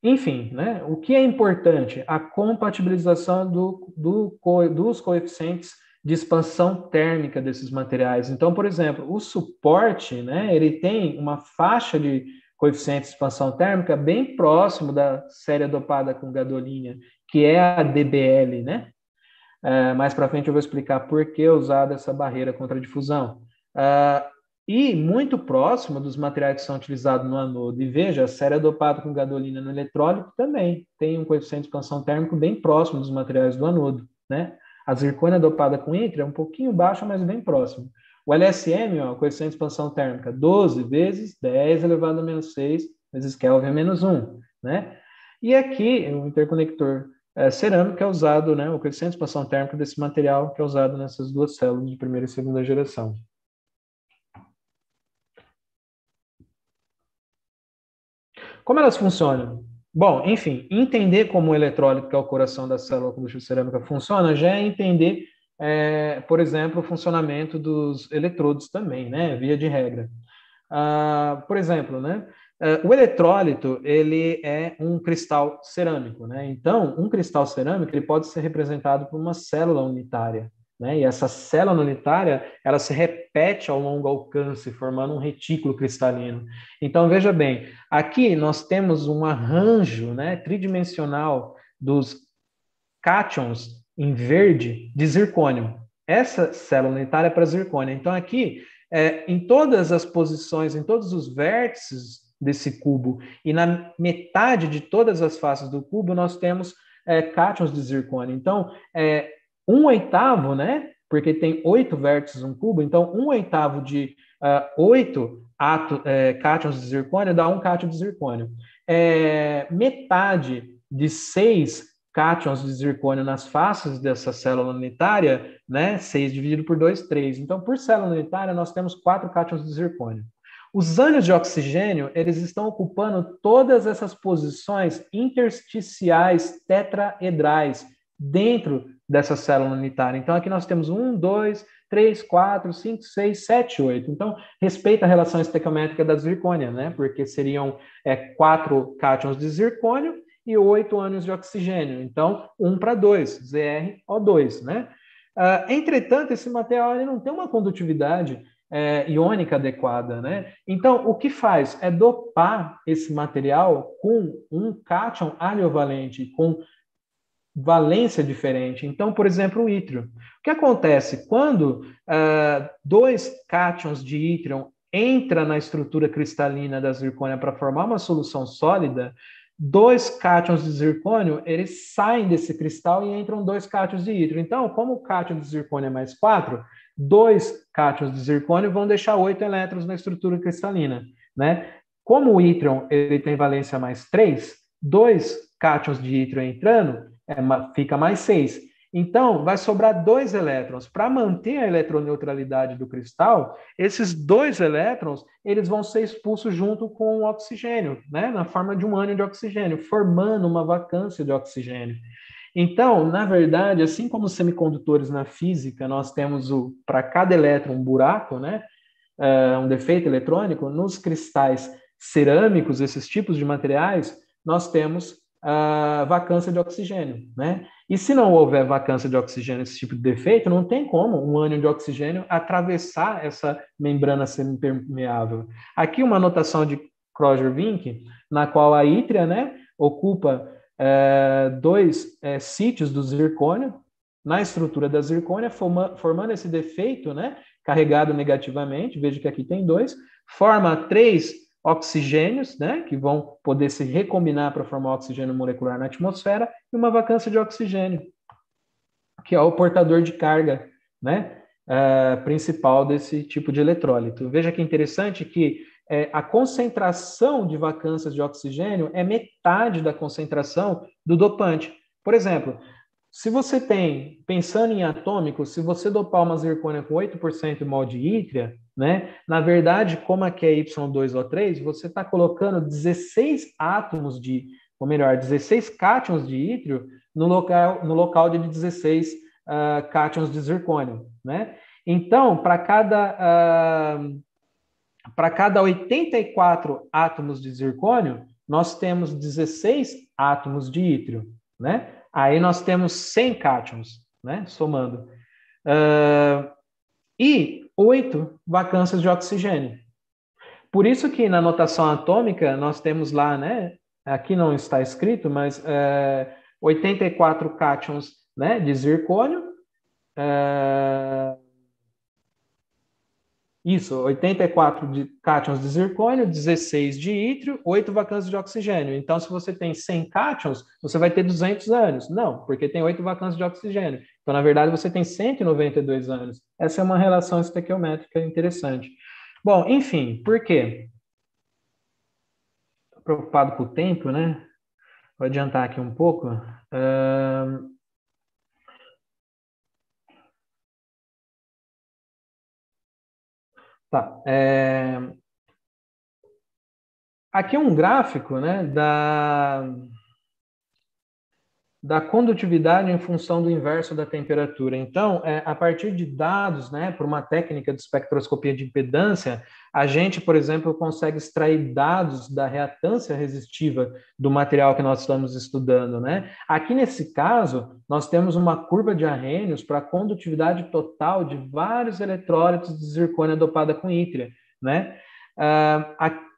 Enfim, né? O que é importante? A compatibilização dos coeficientes de expansão térmica desses materiais. Então, por exemplo, o suporte, né, ele tem uma faixa de coeficiente de expansão térmica bem próximo da série dopada com gadolinha, que é a DBL, né? Mais para frente eu vou explicar por que usar essa barreira contra a difusão. E muito próximo dos materiais que são utilizados no anodo. E veja, a série dopada com gadolina no eletrólito também tem um coeficiente de expansão térmico bem próximo dos materiais do anodo, né? A zircônia dopada com ítrio é um pouquinho baixa, mas bem próximo. O LSM, ó, coeficiente de expansão térmica, 12 vezes 10 elevado a menos 6 vezes Kelvin menos 1, né? E aqui, o interconector cerâmico é usado, né? O coeficiente de expansão térmica desse material que é usado nessas duas células de primeira e segunda geração. Como elas funcionam? Bom, enfim, entender como o eletrólito, que é o coração da célula combustível cerâmica, funciona, já é entender, por exemplo, o funcionamento dos eletrodos também, né, via de regra. Por exemplo, né, o eletrólito, ele é um cristal cerâmico, né? Então, um cristal cerâmico, ele pode ser representado por uma célula unitária, né? E essa célula unitária, ela se repete ao longo alcance, formando um retículo cristalino. Então, veja bem, aqui nós temos um arranjo, né, tridimensional dos cátions em verde de zircônio. Essa célula unitária é para zircônio. Então, aqui, em todas as posições, em todos os vértices desse cubo e na metade de todas as faces do cubo, nós temos cátions de zircônio. Então, 1/8, né? Porque tem 8 vértices um cubo, então 1/8 de 8 cátions de zircônio dá 1 cátion de zircônio. Metade de 6 cátions de zircônio nas faces dessa célula unitária, né? 6 dividido por 2, 3. Então, por célula unitária, nós temos 4 cátions de zircônio. Os ânions de oxigênio, eles estão ocupando todas essas posições intersticiais tetraedrais dentro dessa célula unitária. Então, aqui nós temos 1, 2, 3, 4, 5, 6, 7, 8. Então, respeita a relação estequiométrica da zircônia, né? Porque seriam 4 cátions de zircônio e 8 ânions de oxigênio. Então, 1:2, ZrO2, né? Entretanto, esse material ele não tem uma condutividade iônica adequada, né? Então, o que faz é dopar esse material com um cátion aliovalente, com valência diferente. Então, por exemplo, o ítrio. O que acontece? Quando 2 cátions de ítrio entram na estrutura cristalina da zircônia para formar uma solução sólida, 2 cátions de zircônio, eles saem desse cristal e entram 2 cátions de ítrio. Então, como o cátion de zircônio é mais 4, 2 cátions de zircônio vão deixar 8 elétrons na estrutura cristalina, né? Como o ítrio ele tem valência mais 3, 2 cátions de ítrio entrando, fica mais 6. Então, vai sobrar 2 elétrons. Para manter a eletroneutralidade do cristal, esses 2 elétrons eles vão ser expulsos junto com o oxigênio, né? Na forma de um ânion de oxigênio, formando uma vacância de oxigênio. Então, na verdade, assim como os semicondutores na física, nós temos para cada elétron um buraco, né? Um defeito eletrônico, nos cristais cerâmicos, esses tipos de materiais, nós temos vacância de oxigênio, né? E se não houver vacância de oxigênio, esse tipo de defeito, não tem como um ânion de oxigênio atravessar essa membrana semipermeável. Aqui uma anotação de Kroger-Vink, na qual a ítria, né, ocupa 2 sítios do zircônio na estrutura da zircônia, formando esse defeito, né, carregado negativamente, veja que aqui tem 2, forma 3 oxigênios, né, que vão poder se recombinar para formar oxigênio molecular na atmosfera, e uma vacância de oxigênio, que é o portador de carga, né, principal desse tipo de eletrólito. Veja que interessante que a concentração de vacâncias de oxigênio é metade da concentração do dopante. Por exemplo, se você tem, pensando em atômico, se você dopar uma zircônia com 8% mol de ítria, né, na verdade, como aqui é Y2O3, você está colocando 16 átomos ou melhor, 16 cátions de ítrio no local de 16 cátions de zircônio, né? Então, para cada 84 átomos de zircônio, nós temos 16 átomos de ítrio, né? Aí nós temos 100 cátions, né? Somando. E 8 vacâncias de oxigênio. Por isso que na notação atômica nós temos lá, né? Aqui não está escrito, mas 84 cátions, né, de zircônio. Isso, 84 de cátions de zircônio, 16 de ítrio, 8 vacâncias de oxigênio. Então, se você tem 100 cátions, você vai ter 200 anos. Não, porque tem 8 vacâncias de oxigênio. Então, na verdade, você tem 192 anos. Essa é uma relação estequiométrica interessante. Bom, enfim, por quê? Estou preocupado com o tempo, né? Vou adiantar aqui um pouco. Tá. Aqui é um gráfico, né, da condutividade em função do inverso da temperatura. Então, a partir de dados, né, por uma técnica de espectroscopia de impedância, a gente, por exemplo, consegue extrair dados da reatância resistiva do material que nós estamos estudando, né? Aqui, nesse caso, nós temos uma curva de Arrhenius para a condutividade total de vários eletrólitos de zircônia dopada com ítria, né?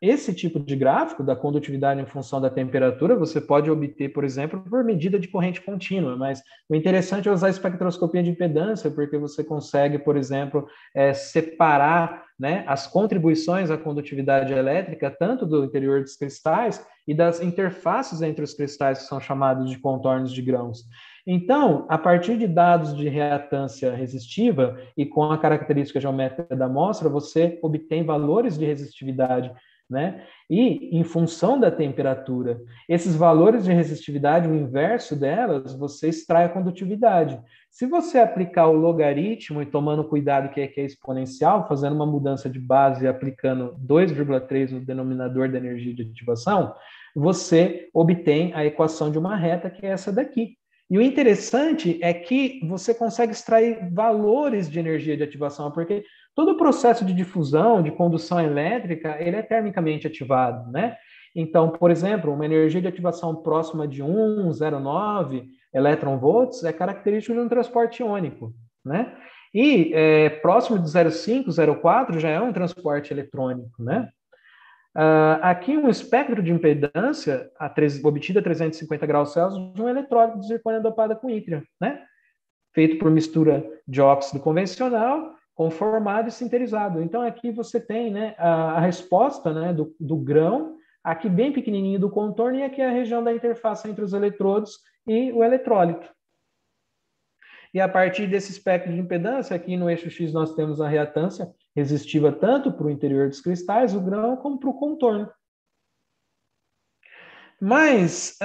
Esse tipo de gráfico da condutividade em função da temperatura você pode obter, por exemplo, por medida de corrente contínua, mas o interessante é usar a espectroscopia de impedância, porque você consegue, por exemplo, separar, né, as contribuições à condutividade elétrica, tanto do interior dos cristais e das interfaces entre os cristais, que são chamados de contornos de grãos. Então, a partir de dados de reatância resistiva e com a característica geométrica da amostra, você obtém valores de resistividade, né? E em função da temperatura, esses valores de resistividade, o inverso delas, você extrai a condutividade. Se você aplicar o logaritmo e tomando cuidado que é exponencial, fazendo uma mudança de base e aplicando 2,3 no denominador da energia de ativação, você obtém a equação de uma reta, que é essa daqui. E o interessante é que você consegue extrair valores de energia de ativação, porque todo o processo de difusão, de condução elétrica, ele é termicamente ativado, né? Então, por exemplo, uma energia de ativação próxima de 1,09 elétron-volts é característico de um transporte iônico, né? E próximo de 0,5, 0,4 já é um transporte eletrônico, né? Aqui um espectro de impedância obtido a 350 graus Celsius de um eletrólito de zircônia dopada com ítrio, né? Feito por mistura de óxido convencional, conformado e sinterizado. Então, aqui você tem, né, a resposta, né, do grão, aqui bem pequenininho do contorno, e aqui a região da interface entre os eletrodos e o eletrólito. E a partir desse espectro de impedância, aqui no eixo X nós temos a reatância resistiva tanto para o interior dos cristais, o grão, como para o contorno. Mas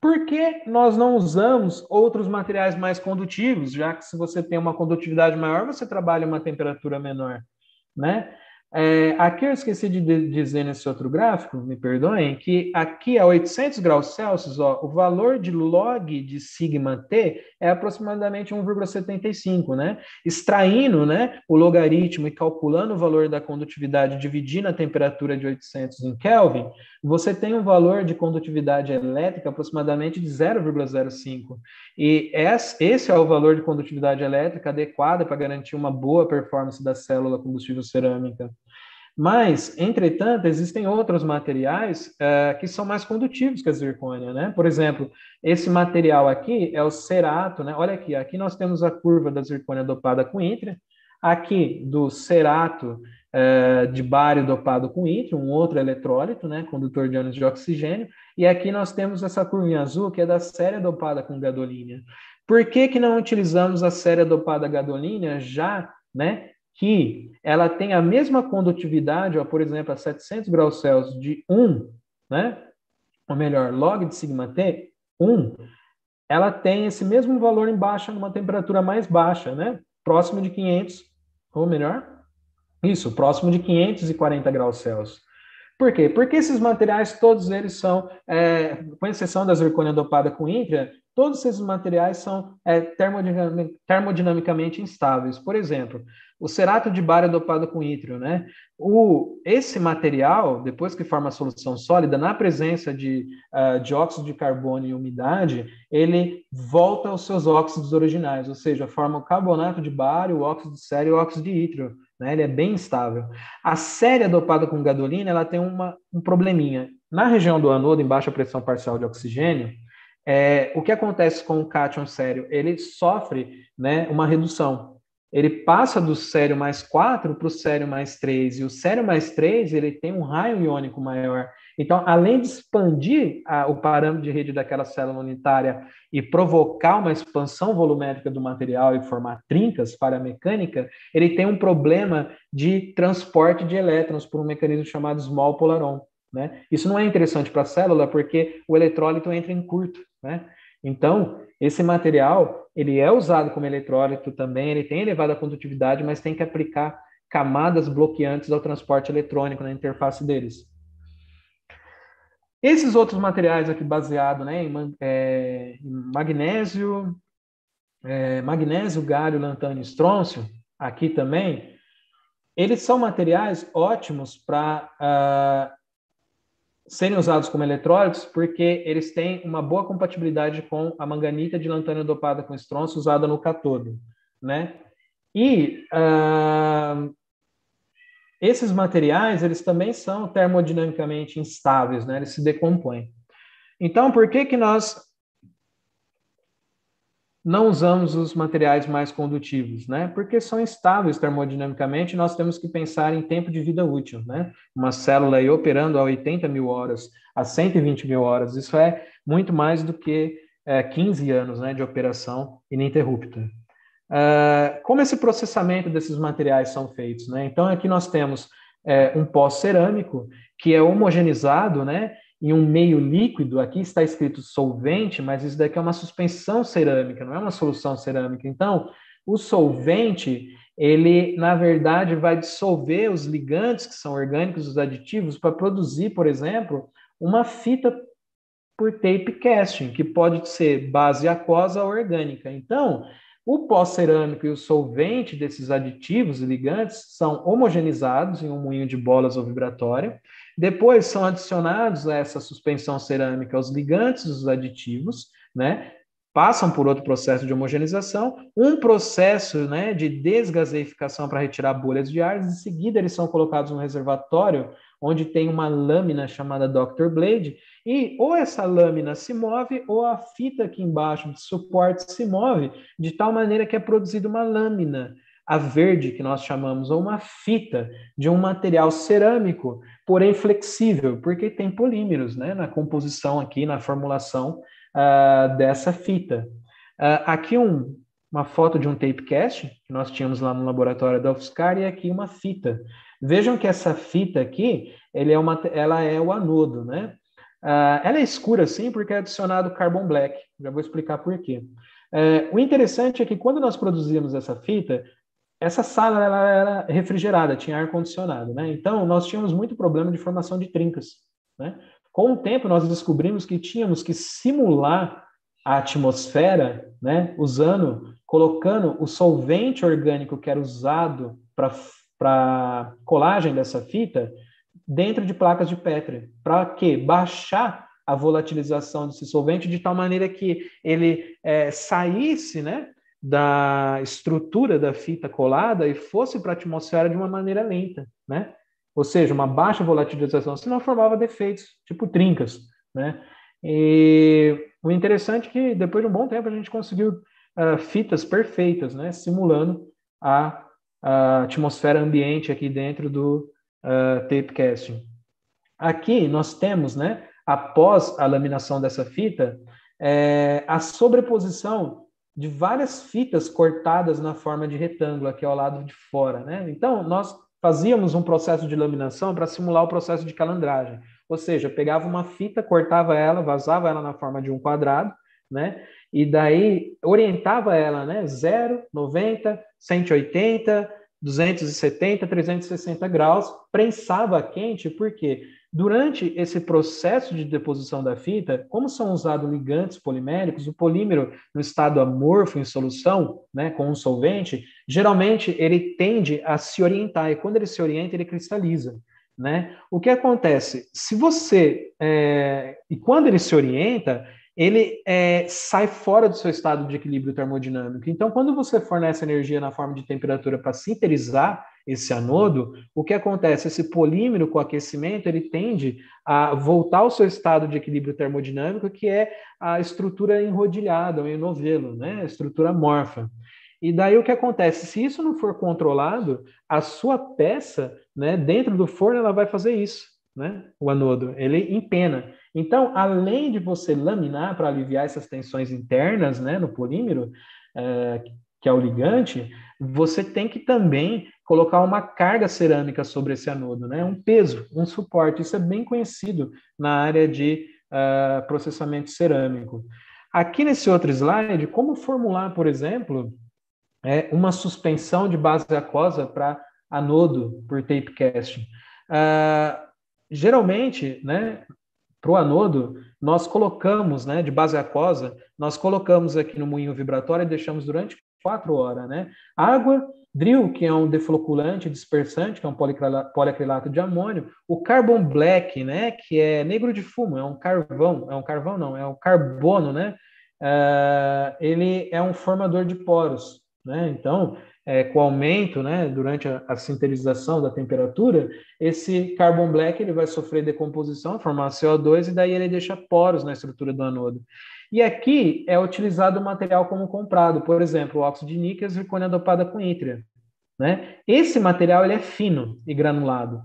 por que nós não usamos outros materiais mais condutivos, já que se você tem uma condutividade maior, você trabalha uma temperatura menor, né? Aqui eu esqueci de dizer nesse outro gráfico, me perdoem, que aqui a 800 graus Celsius, ó, o valor de log de sigma t é aproximadamente 1,75, né? Extraindo, né, o logaritmo e calculando o valor da condutividade, dividindo a temperatura de 800 em Kelvin, você tem um valor de condutividade elétrica aproximadamente de 0,05. E esse é o valor de condutividade elétrica adequado para garantir uma boa performance da célula combustível cerâmica. Mas, entretanto, existem outros materiais que são mais condutivos que a zircônia, né? Por exemplo, esse material aqui é o cerato, né? Olha aqui, aqui nós temos a curva da zircônia dopada com ítrio, aqui do cerato de bário dopado com ítrio, um outro eletrólito, né? Condutor de íons de oxigênio, e aqui nós temos essa curvinha azul, que é da série dopada com gadolínio. Por que não utilizamos a série dopada gadolínio já, né, que ela tem a mesma condutividade, ó, por exemplo, a 700 graus Celsius de 1, né? Ou melhor, log de sigma t, 1, ela tem esse mesmo valor em baixa, numa temperatura mais baixa, né? Próximo de 500, ou melhor, isso, próximo de 540 graus Celsius. Por quê? Porque esses materiais, todos eles são, com exceção da zircônia dopada com ítria, todos esses materiais são termodinamicamente instáveis. Por exemplo, o cerato de bário dopado com ítrio, né? Esse material, depois que forma a solução sólida, na presença de dióxido de carbono e umidade, ele volta aos seus óxidos originais, ou seja, forma o carbonato de bário, o óxido de sério e o óxido de ítrio. Né? Ele é bem instável. A séria dopada com gadolina, ela tem um probleminha. Na região do anodo, em baixa pressão parcial de oxigênio, o que acontece com o cátion sério? Ele sofre, né, uma redução. Ele passa do sério mais 4 para o sério mais 3, e o sério mais 3 ele tem um raio iônico maior. Então, além de expandir o parâmetro de rede daquela célula unitária e provocar uma expansão volumétrica do material e formar trincas, falha mecânica, ele tem um problema de transporte de elétrons por um mecanismo chamado small polaron. Né? Isso não é interessante para a célula porque o eletrólito entra em curto. Né? Então, esse material ele é usado como eletrólito também, ele tem elevada condutividade, mas tem que aplicar camadas bloqueantes ao transporte eletrônico na interface deles. Esses outros materiais aqui baseados, né, em magnésio, galho, lantânio e estrôncio, aqui também, eles são materiais ótimos para serem usados como eletrólitos porque eles têm uma boa compatibilidade com a manganita de lantânio dopada com estrôncio usada no cátodo, né? E esses materiais, eles também são termodinamicamente instáveis, né? Eles se decompõem. Então, por que nós não usamos os materiais mais condutivos, né? Porque são instáveis termodinamicamente, nós temos que pensar em tempo de vida útil, né? Uma célula aí operando a 80 mil horas, a 120 mil horas, isso é muito mais do que 15 anos, né, de operação ininterrupta. Como esse processamento desses materiais são feitos, né? Então, aqui nós temos um pó cerâmico que é homogeneizado, né? Em um meio líquido, aqui está escrito solvente, mas isso daqui é uma suspensão cerâmica, não é uma solução cerâmica. Então, o solvente, ele, na verdade, vai dissolver os ligantes, que são orgânicos, os aditivos, para produzir, por exemplo, uma fita por tape casting, que pode ser base aquosa ou orgânica. Então, o pó cerâmico e o solvente desses aditivos e ligantes são homogeneizados em um moinho de bolas ou vibratório. Depois são adicionados a essa suspensão cerâmica os ligantes dos aditivos, né? Passam por outro processo de homogeneização, um processo, né, de desgaseificação para retirar bolhas de ar. Em seguida, eles são colocados no reservatório, onde tem uma lâmina chamada Dr. Blade, e ou essa lâmina se move, ou a fita aqui embaixo de suporte se move, de tal maneira que é produzida uma lâmina, a verde, que nós chamamos, ou uma fita de um material cerâmico, porém flexível, porque tem polímeros, né, na composição aqui, na formulação dessa fita. Aqui uma foto de um tape cast, que nós tínhamos lá no laboratório da UFSCar, e aqui uma fita. Vejam que essa fita aqui, ela é o anodo, né? Ela é escura, sim, porque é adicionado carbon black. Já vou explicar por quê. O interessante é que quando nós produzíamos essa fita, essa sala ela era refrigerada, tinha ar-condicionado, né? Então, nós tínhamos muito problema de formação de trincas, né? Com o tempo, nós descobrimos que tínhamos que simular a atmosfera, né? Colocando o solvente orgânico que era usado para colagem dessa fita dentro de placas de Petri. Para quê? Baixar a volatilização desse solvente de tal maneira que ele saísse, né, da estrutura da fita colada e fosse para a atmosfera de uma maneira lenta, né? Ou seja, uma baixa volatilização, senão formava defeitos, tipo trincas, né? E o interessante é que depois de um bom tempo a gente conseguiu fitas perfeitas, né? Simulando a atmosfera ambiente aqui dentro do tape casting. Aqui nós temos, né, após a laminação dessa fita, a sobreposição de várias fitas cortadas na forma de retângulo aqui ao lado de fora, né? Então, nós fazíamos um processo de laminação para simular o processo de calandragem. Ou seja, pegava uma fita, cortava ela, vazava ela na forma de um quadrado, né? E daí orientava ela, né? 0, 90, 180, 270, 360 graus, prensava quente, por quê? Durante esse processo de deposição da fita, como são usados ligantes poliméricos, o polímero no estado amorfo em solução, né, com um solvente, geralmente ele tende a se orientar, e quando ele se orienta, ele cristaliza. Né? O que acontece? Se você... e quando ele se orienta, ele sai fora do seu estado de equilíbrio termodinâmico. Então, quando você fornece energia na forma de temperatura para sinterizar esse anodo, o que acontece? Esse polímero com aquecimento, ele tende a voltar ao seu estado de equilíbrio termodinâmico, que é a estrutura enrodilhada, ou em novelo, né? A estrutura amorfa. E daí o que acontece? Se isso não for controlado, a sua peça, né, dentro do forno, ela vai fazer isso, né? O anodo, ele empena. Então, além de você laminar para aliviar essas tensões internas, né, no polímero, que é o ligante, você tem que também colocar uma carga cerâmica sobre esse anodo, né? Um peso, um suporte. Isso é bem conhecido na área de processamento cerâmico. Aqui nesse outro slide, como formular, por exemplo, uma suspensão de base aquosa para anodo por tape casting. Geralmente, né, para o anodo, nós colocamos, né, de base aquosa, nós colocamos aqui no moinho vibratório e deixamos durante 4 horas, né? Água, Dril, que é um defloculante dispersante, que é um poliacrilato de amônio, o carbon black, né, que é negro de fumo, é um carbono, né? Ele é um formador de poros, né? Então, com o aumento, né, durante a sinterização da temperatura, esse carbon black ele vai sofrer decomposição, formar CO2, e daí ele deixa poros na estrutura do anodo. E aqui é utilizado o material como comprado, por exemplo, o óxido de níquel e zircônia dopada com ítria, né? Esse material ele é fino e granulado.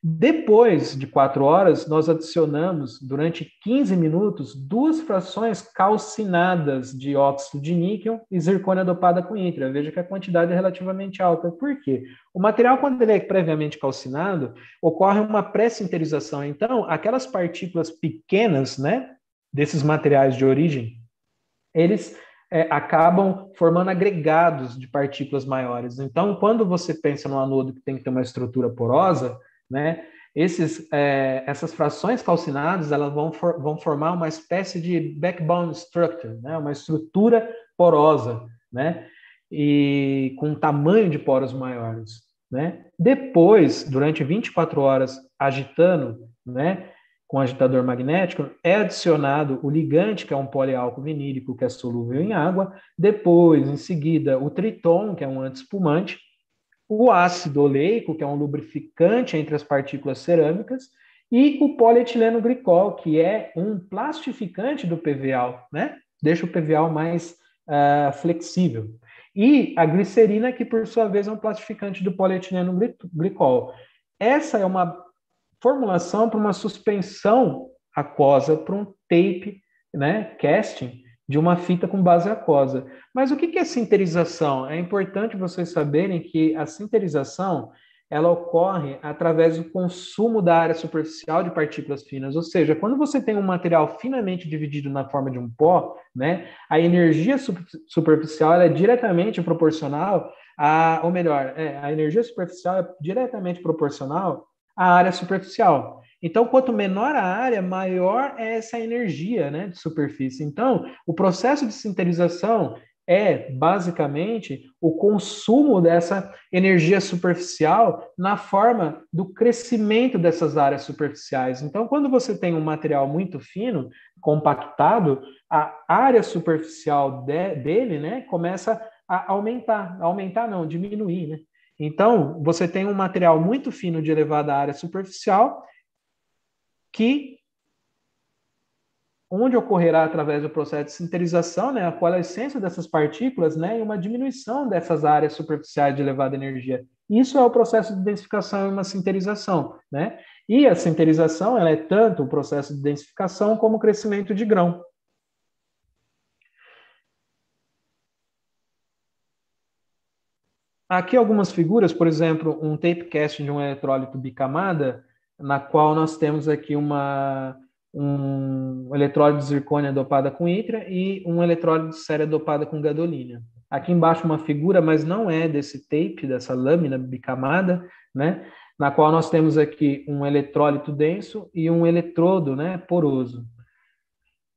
Depois de 4 horas, nós adicionamos, durante 15 minutos, 2 frações calcinadas de óxido de níquel e zircônia dopada com ítria. Veja que a quantidade é relativamente alta. Por quê? O material, quando ele é previamente calcinado, ocorre uma pré-sinterização. Então, aquelas partículas pequenas, né, desses materiais de origem, eles acabam formando agregados de partículas maiores. Então, quando você pensa no anodo que tem que ter uma estrutura porosa, né, essas frações calcinadas elas vão formar uma espécie de backbone structure, né, uma estrutura porosa, né, e com um tamanho de poros maiores. Né? Depois, durante 24 horas agitando, né, com agitador magnético, é adicionado o ligante, que é um poliálcool vinílico, que é solúvel em água. Depois, em seguida, o triton, que é um antiespumante, o ácido oleico, que é um lubrificante entre as partículas cerâmicas, e o polietileno glicol, que é um plastificante do PVA, né? Deixa o PVA mais flexível. E a glicerina, que por sua vez é um plastificante do polietileno glicol. Essa é uma formulação para uma suspensão aquosa, para um tape, né, casting, de uma fita com base aquosa. Mas o que é sinterização? É importante vocês saberem que a sinterização ela ocorre através do consumo da área superficial de partículas finas, ou seja, quando você tem um material finamente dividido na forma de um pó, né, a energia superficial ela é diretamente proporcional a energia superficial é diretamente proporcional à área superficial. Então, quanto menor a área, maior é essa energia, né, de superfície. Então, o processo de sinterização é, basicamente, o consumo dessa energia superficial na forma do crescimento dessas áreas superficiais. Então, quando você tem um material muito fino, compactado, a área superficial dele, né, começa a aumentar. Aumentar não, diminuir, né? Então, você tem um material muito fino de elevada área superficial onde ocorrerá através do processo de sinterização, né, a coalescência dessas partículas, né, e uma diminuição dessas áreas superficiais de elevada energia. Isso é o processo de densificação e uma sinterização, né? E a sinterização, ela é tanto o processo de densificação como o crescimento de grão. Aqui algumas figuras, por exemplo, um tape casting de um eletrólito bicamada, na qual nós temos aqui um eletrólito de zircônia dopada com ítria e um eletrólito de céria dopada com gadolínio. Aqui embaixo uma figura, mas não é desse tape, dessa lâmina bicamada, né? na qual nós temos aqui um eletrólito denso e um eletrodo, né, poroso.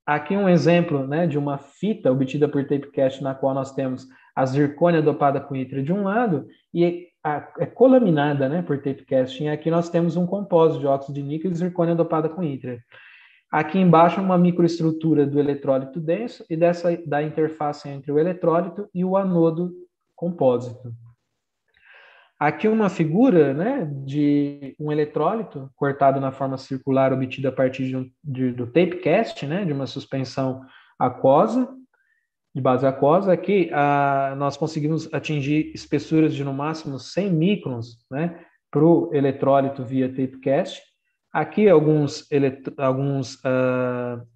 Aqui um exemplo, né, de uma fita obtida por tapecast, na qual nós temos a zircônia dopada com ítria de um lado e é colaminada, né, por tapecast. E aqui nós temos um compósito de óxido de níquel e zircônia dopada com ítria. Aqui embaixo uma microestrutura do eletrólito denso e da interface entre o eletrólito e o anodo compósito. Aqui uma figura, né, de um eletrólito cortado na forma circular obtida a partir do tapecast, né, de uma suspensão aquosa, de base aquosa. Aqui nós conseguimos atingir espessuras de no máximo 100 microns, né, para o eletrólito via tapecast. Aqui alguns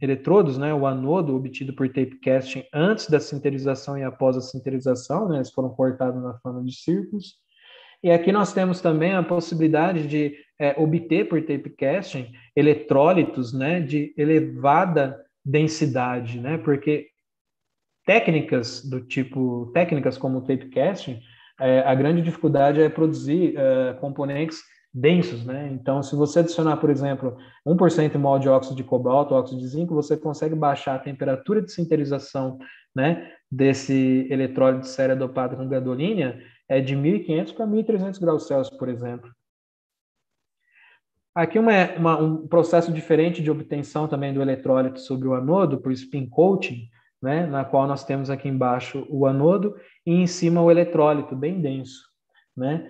eletrodos, né, o anodo obtido por tapecasting antes da sinterização e após a sinterização, né, eles foram cortados na forma de círculos. E aqui nós temos também a possibilidade de obter por tapecasting eletrólitos, né, de elevada densidade, né, porque técnicas como o tapecasting, a grande dificuldade é produzir componentes densos, né? Então, se você adicionar, por exemplo, 1% mol de óxido de cobalto, óxido de zinco, você consegue baixar a temperatura de sinterização, né, desse eletrólito de série dopado com gadolínio de 1.500 para 1.300 graus Celsius, por exemplo. Aqui um processo diferente de obtenção também do eletrólito sobre o anodo, por spin coating, né, na qual nós temos aqui embaixo o anodo e em cima o eletrólito, bem denso, né?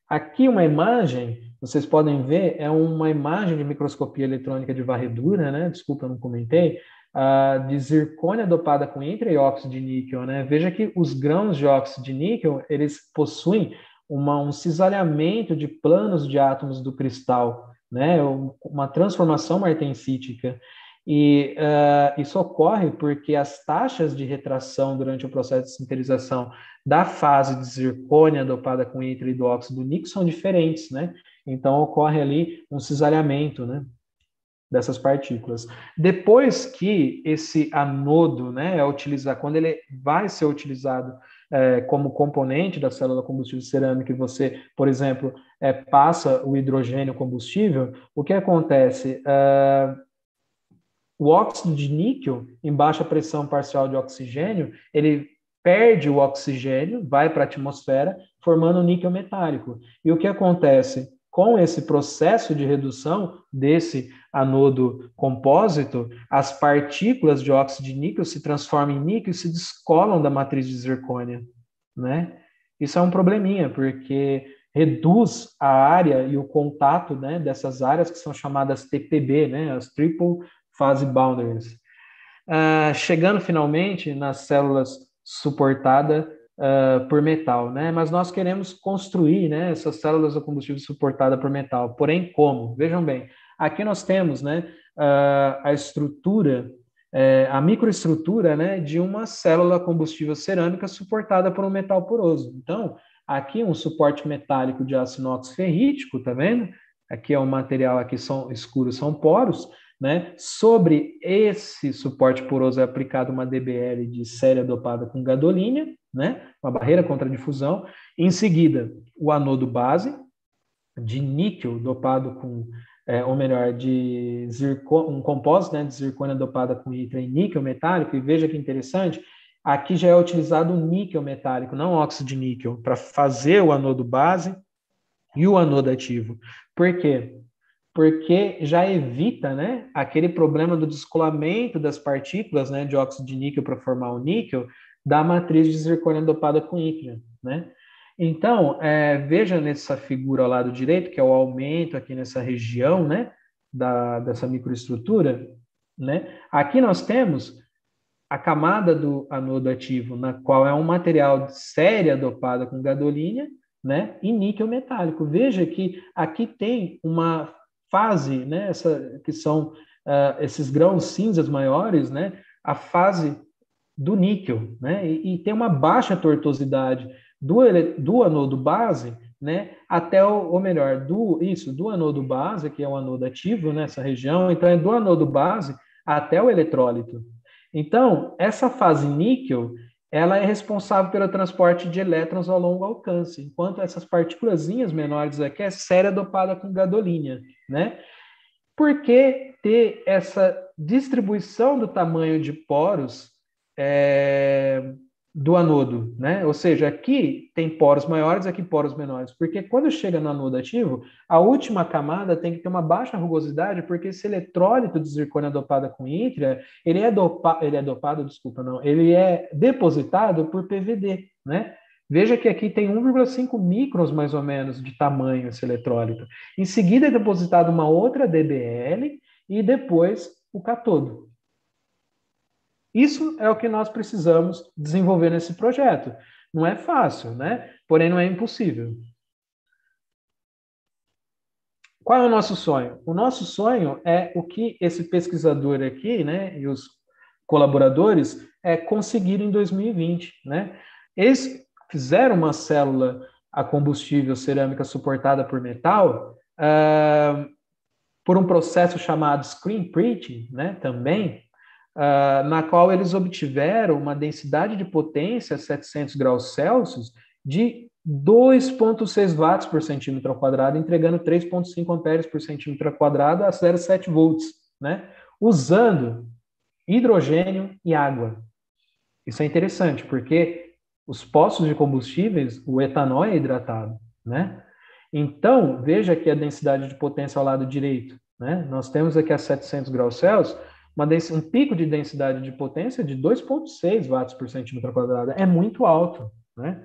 Aqui uma imagem, vocês podem ver, é uma imagem de microscopia eletrônica de varredura, né? Desculpa, eu não comentei, de zircônia dopada com ítria e óxido de níquel, né? Veja que os grãos de óxido de níquel, eles possuem um cisalhamento de planos de átomos do cristal, né? Uma transformação martensítica. E isso ocorre porque as taxas de retração durante o processo de sinterização da fase de zircônia dopada com ítria e do óxido do níquel são diferentes, né? Então ocorre ali um cisalhamento, né, dessas partículas. Depois que esse anodo, né, quando ele vai ser utilizado como componente da célula combustível cerâmica e você, por exemplo, passa o hidrogênio combustível, o que acontece? O óxido de níquel, em baixa pressão parcial de oxigênio, ele perde o oxigênio, vai para a atmosfera, formando níquel metálico. E o que acontece com esse processo de redução desse anodo compósito? As partículas de óxido de níquel se transformam em níquel e se descolam da matriz de zircônia, né? Isso é um probleminha, porque reduz a área e o contato, né, dessas áreas que são chamadas TPB, né, as Triple Phase Boundaries. Chegando finalmente nas células suportadas por metal, né? Mas nós queremos construir, né, essas células a combustível suportada por metal. Porém, como? Vejam bem, aqui nós temos, né, a estrutura, a microestrutura, né, de uma célula combustível cerâmica suportada por um metal poroso. Então, aqui um suporte metálico de aço inox ferrítico, tá vendo? Aqui é um material, aqui são escuros, são poros, né? Sobre esse suporte poroso é aplicada uma DBL de série dopada com gadolínio, né? Uma barreira contra a difusão. Em seguida, o anodo base de níquel dopado com, ou melhor, de um compósito, né, de zircônia dopada com ítria e níquel metálico. E veja que interessante, aqui já é utilizado um níquel metálico, não óxido de níquel, para fazer o anodo base e o anodo ativo. Por quê? Porque já evita, né, aquele problema do descolamento das partículas, né, de óxido de níquel para formar o níquel da matriz de zircônia dopada com ítria, né? Então, veja nessa figura ao lado direito, que é o aumento aqui nessa região, né, dessa microestrutura, né? Aqui nós temos a camada do anodo ativo, na qual é um material de série dopada com gadolínio, né, e níquel metálico. Veja que aqui tem uma fase, né, que são esses grãos cinzas maiores, né, a fase do níquel, né, e tem uma baixa tortuosidade do anodo base, né, até ou melhor, do anodo base, que é o anodo ativo nessa região, então é do anodo base até o eletrólito. Então, essa fase níquel, ela é responsável pelo transporte de elétrons ao longo alcance, enquanto essas partículazinhas menores aqui é séria dopada com gadolínio, né? Por que ter essa distribuição do tamanho de poros do anodo, né? Ou seja, aqui tem poros maiores, aqui poros menores. Porque quando chega no anodo ativo, a última camada tem que ter uma baixa rugosidade, porque esse eletrólito de zircônia dopada com ítria, ele é depositado por PVD, né? Veja que aqui tem 1,5 microns, mais ou menos, de tamanho esse eletrólito. Em seguida é depositado uma outra DBL e depois o catodo. Isso é o que nós precisamos desenvolver nesse projeto. Não é fácil, né? Porém, não é impossível. Qual é o nosso sonho? O nosso sonho é o que esse pesquisador aqui, né, e os colaboradores conseguiram em 2020, né? Eles fizeram uma célula a combustível cerâmica suportada por metal por um processo chamado screen printing, né, também, na qual eles obtiveram uma densidade de potência a 700 graus Celsius de 2,6 watts por centímetro ao quadrado, entregando 3,5 amperes por centímetro ao quadrado a 0,7 volts, né? Usando hidrogênio e água. Isso é interessante, porque os poços de combustíveis, o etanol é hidratado, né? Então, veja aqui a densidade de potência ao lado direito, né? Nós temos aqui a 700 graus Celsius, um pico de densidade de potência de 2,6 watts por centímetro quadrado. É muito alto, né?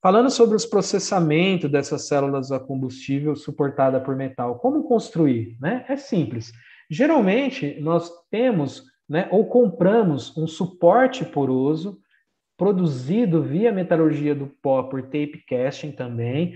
Falando sobre os processamentos dessas células a combustível suportada por metal, como construir, né? É simples. Geralmente, nós temos, né, ou compramos um suporte poroso produzido via metalurgia do pó por tape casting também,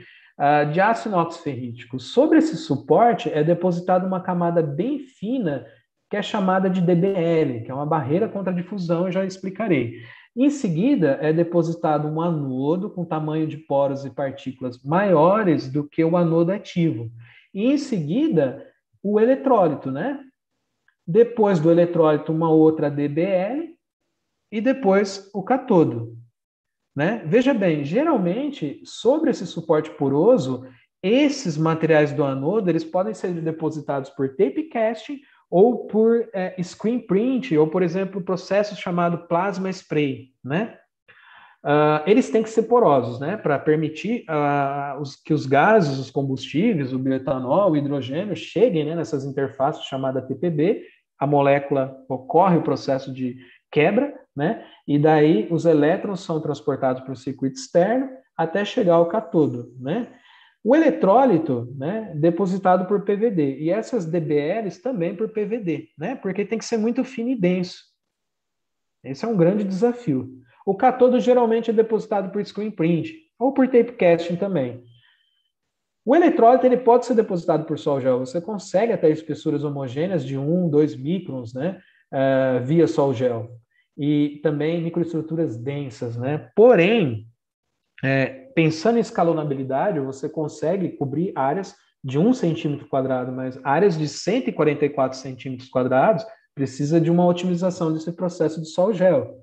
de aço inox ferrítico. Sobre esse suporte é depositada uma camada bem fina, que é chamada de DBL, que é uma barreira contra a difusão, eu já explicarei. Em seguida, é depositado um anodo com tamanho de poros e partículas maiores do que o anodo ativo. E em seguida, o eletrólito, né? Depois do eletrólito, uma outra DBL e depois o catodo, né? Veja bem, geralmente, sobre esse suporte poroso, esses materiais do anodo, eles podem ser depositados por tape casting ou por screen print, ou, por exemplo, processo chamado plasma spray, né? Eles têm que ser porosos, né? Para permitir que os gases, os combustíveis, o bioetanol, o hidrogênio, cheguem, né, nessas interfaces chamadas TPB, a molécula ocorre o processo de quebra, né? E daí os elétrons são transportados para o circuito externo até chegar ao catodo, né? O eletrólito, né, depositado por PVD, e essas DBLs também por PVD, né, porque tem que ser muito fino e denso. Esse é um grande desafio. O catodo geralmente é depositado por screen print, ou por tape casting também. O eletrólito ele pode ser depositado por sol gel, você consegue até espessuras homogêneas de 1, 2 microns, né, via sol gel. E também microestruturas densas, né, porém, pensando em escalonabilidade, você consegue cobrir áreas de 1 centímetro quadrado, mas áreas de 144 centímetros quadrados precisa de uma otimização desse processo de sol gel.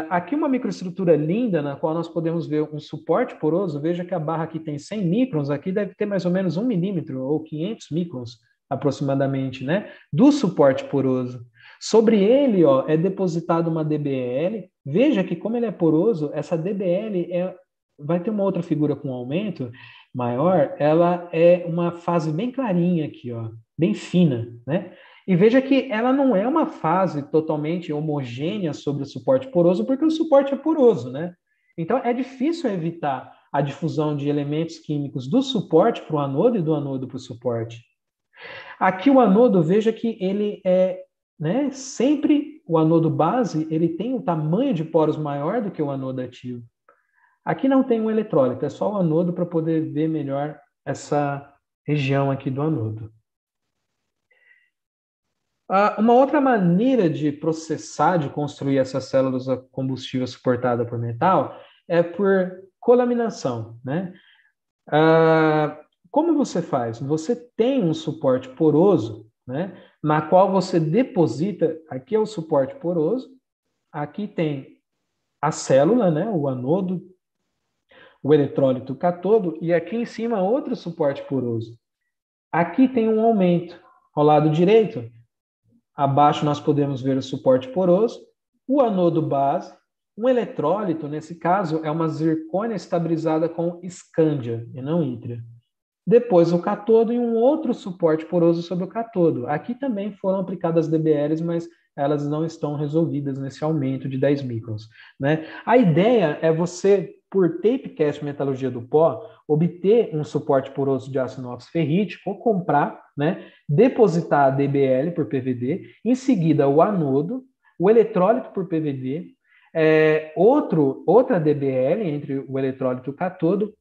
Aqui uma microestrutura linda, na qual nós podemos ver um suporte poroso. Veja que a barra aqui tem 100 microns, aqui deve ter mais ou menos 1 milímetro, ou 500 microns, aproximadamente, né, do suporte poroso. Sobre ele, ó, é depositada uma DBL. Veja que como ele é poroso, essa DBL vai ter uma outra figura com aumento maior, ela é uma fase bem clarinha aqui, ó, bem fina, né? E veja que ela não é uma fase totalmente homogênea sobre o suporte poroso, porque o suporte é poroso, né? Então é difícil evitar a difusão de elementos químicos do suporte para o anodo e do anodo para o suporte. Aqui o anodo, veja que ele né, sempre o anodo base, ele tem um tamanho de poros maior do que o anodo ativo. Aqui não tem um eletrólito, é só o anodo para poder ver melhor essa região aqui do anodo. Uma outra maneira de processar, de construir essas células a combustível suportada por metal é por colaminação, né? Como você faz? Você tem um suporte poroso, né, na qual você deposita, aqui é o suporte poroso, aqui tem a célula, né, o anodo, o eletrólito, o catodo, e aqui em cima outro suporte poroso. Aqui tem um aumento ao lado direito. Abaixo nós podemos ver o suporte poroso, o anodo base, um eletrólito, nesse caso, é uma zircônia estabilizada com escândia e não ítria. Depois o catodo e um outro suporte poroso sobre o catodo. Aqui também foram aplicadas DBLs, mas elas não estão resolvidas nesse aumento de 10 microns, né? A ideia é você, por tape cast metalurgia do pó, obter um suporte poroso de aço inox ferrítico, ou comprar, né? Depositar a DBL por PVD, em seguida o anodo, o eletrólito por PVD, outra DBL entre o eletrólito e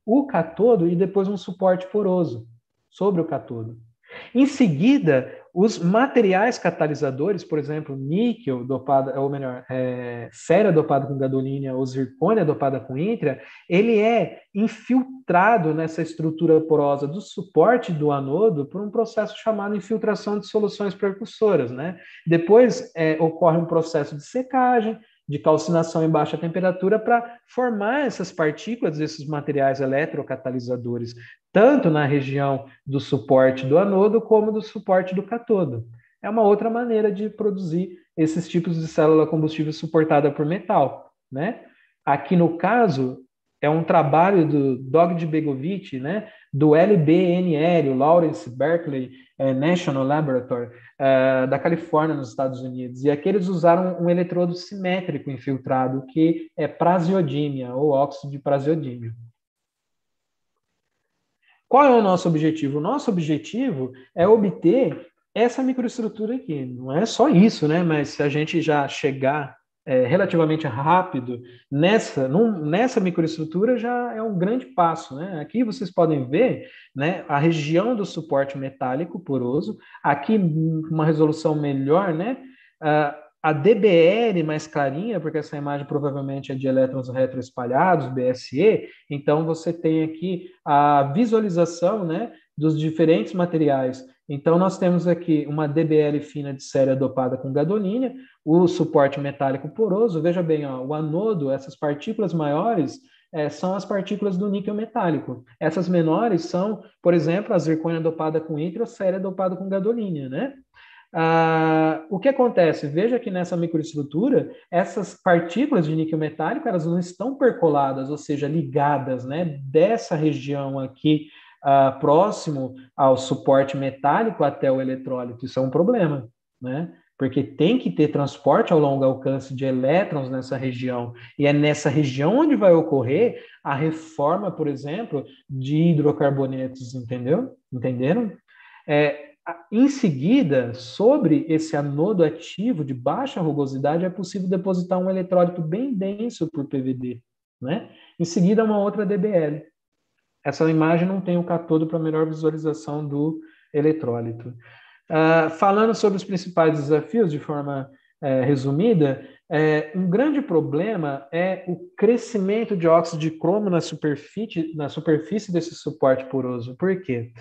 o catodo e depois um suporte poroso sobre o catodo. Em seguida, os materiais catalisadores, por exemplo, níquel dopado, ou melhor, céria dopada com gadolínio ou zircônia dopada com ítria, ele é infiltrado nessa estrutura porosa do suporte do anodo por um processo chamado infiltração de soluções precursoras, né? Depois ocorre um processo de secagem, de calcinação em baixa temperatura para formar essas partículas, esses materiais eletrocatalisadores, tanto na região do suporte do anodo como do suporte do catodo. É uma outra maneira de produzir esses tipos de célula combustível suportada por metal, né? Aqui no caso é um trabalho do Dog Begovic, né? Do LBNL, o Lawrence Berkeley National Laboratory, da Califórnia, nos Estados Unidos. E aqui eles usaram um eletrodo simétrico infiltrado, que é praseodímia, ou óxido de praseodímio. Qual é o nosso objetivo? O nosso objetivo é obter essa microestrutura aqui. Não é só isso, né? Mas se a gente já chegar relativamente rápido nessa microestrutura, já é um grande passo, né? Aqui vocês podem ver, né, a região do suporte metálico poroso, aqui uma resolução melhor, né? A DBL mais clarinha, porque essa imagem provavelmente é de elétrons retroespalhados, BSE, então você tem aqui a visualização, né, dos diferentes materiais. Então nós temos aqui uma DBL fina de céria dopada com gadolínio, o suporte metálico poroso, veja bem, ó, o anodo, essas partículas maiores são as partículas do níquel metálico. Essas menores são, por exemplo, a zircônia dopada com ítrio, a céria dopada com gadolínio, né? O que acontece? Veja que nessa microestrutura, essas partículas de níquel metálico, elas não estão percoladas, ou seja, ligadas, né, dessa região aqui, próximo ao suporte metálico até o eletrólito. Isso é um problema, né? Porque tem que ter transporte ao longo alcance de elétrons nessa região, e é nessa região onde vai ocorrer a reforma, por exemplo, de hidrocarbonetos, entendeu? Entenderam? Em seguida, sobre esse anodo ativo de baixa rugosidade, é possível depositar um eletrólito bem denso por PVD, né? Em seguida, uma outra DBL. Essa imagem não tem o catodo para melhor visualização do eletrólito. Falando sobre os principais desafios de forma resumida, um grande problema é o crescimento de óxido de cromo na superfície desse suporte poroso. Por quê?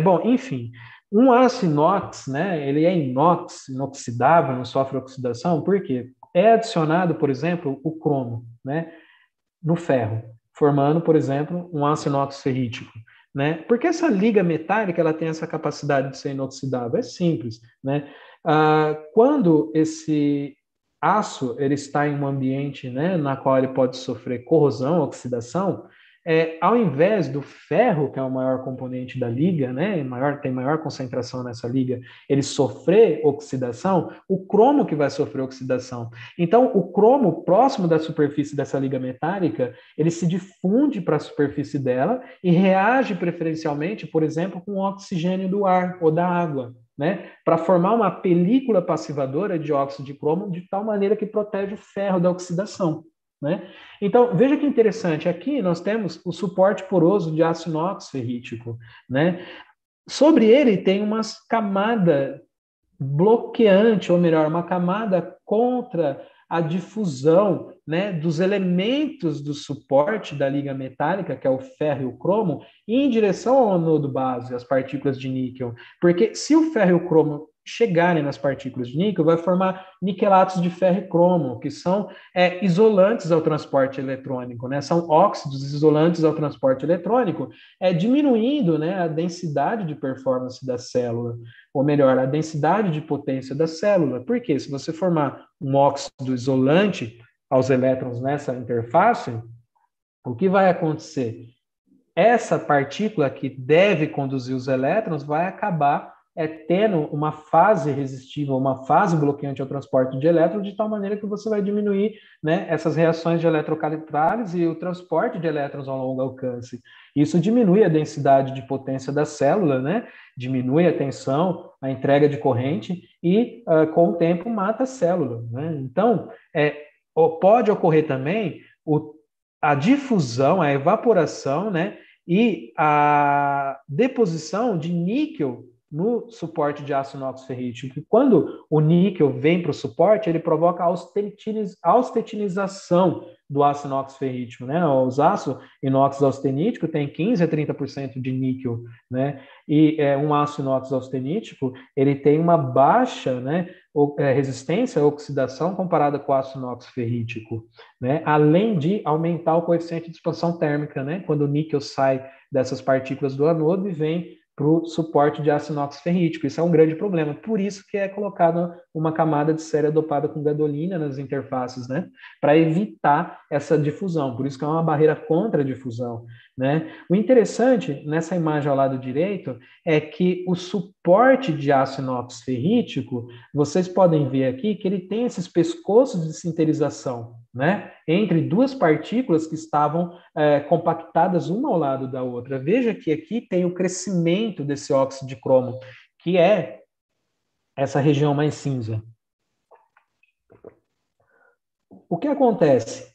Bom, enfim, um aço inox, né, ele é inoxidável, não sofre oxidação, por quê? É adicionado, por exemplo, o cromo, né, no ferro, formando, por exemplo, um aço inox ferrítico, né? Por que essa liga metálica ela tem essa capacidade de ser inoxidável? É simples, né? Quando esse aço ele está em um ambiente, né, na qual ele pode sofrer corrosão, oxidação, ao invés do ferro, que é o maior componente da liga, né, tem maior concentração nessa liga, ele sofrer oxidação, o cromo que vai sofrer oxidação. Então, o cromo próximo da superfície dessa liga metálica, ele se difunde para a superfície dela e reage preferencialmente, por exemplo, com o oxigênio do ar ou da água, né, para formar uma película passivadora de óxido de cromo de tal maneira que protege o ferro da oxidação, né? Então, veja que interessante, aqui nós temos o suporte poroso de aço inox ferrítico, né? Sobre ele tem uma camada bloqueante, ou melhor, uma camada contra a difusão, né, dos elementos do suporte da liga metálica, que é o ferro e o cromo, em direção ao anodo base, as partículas de níquel. Porque se o ferro e o cromo chegarem nas partículas de níquel, vai formar niquelatos de ferro e cromo, que são isolantes ao transporte eletrônico, né? São óxidos isolantes ao transporte eletrônico, diminuindo, né, a densidade de performance da célula, ou melhor, a densidade de potência da célula. Por quê? Se você formar um óxido isolante aos elétrons nessa interface, o que vai acontecer? Essa partícula que deve conduzir os elétrons vai acabar tendo uma fase resistiva, uma fase bloqueante ao transporte de elétrons, de tal maneira que você vai diminuir, né, essas reações de eletrocaliptrálise e o transporte de elétrons ao longo alcance. Isso diminui a densidade de potência da célula, né, diminui a tensão, a entrega de corrente e, com o tempo, mata a célula, né? Então, pode ocorrer também a difusão, a evaporação, né, e a deposição de níquel no suporte de aço inox ferrítico. Quando o níquel vem para o suporte, ele provoca a austenitização do aço inox ferrítico, né? Os aços inox austenítico têm 15 a 30% de níquel, né? E um aço inox austenítico, ele tem uma baixa, né, resistência à oxidação comparada com o aço inox ferrítico, né? Além de aumentar o coeficiente de expansão térmica, né? Quando o níquel sai dessas partículas do anodo e vem para o suporte de aço inox ferrítico. Isso é um grande problema. Por isso que é colocada uma camada de cera dopada com gadolina nas interfaces, né? Para evitar essa difusão. Por isso que é uma barreira contra a difusão, né? O interessante nessa imagem ao lado direito é que o suporte de aço inox ferrítico, vocês podem ver aqui que ele tem esses pescoços de sinterização, né, entre duas partículas que estavam compactadas uma ao lado da outra. Veja que aqui tem o crescimento desse óxido de cromo, que é essa região mais cinza. O que acontece?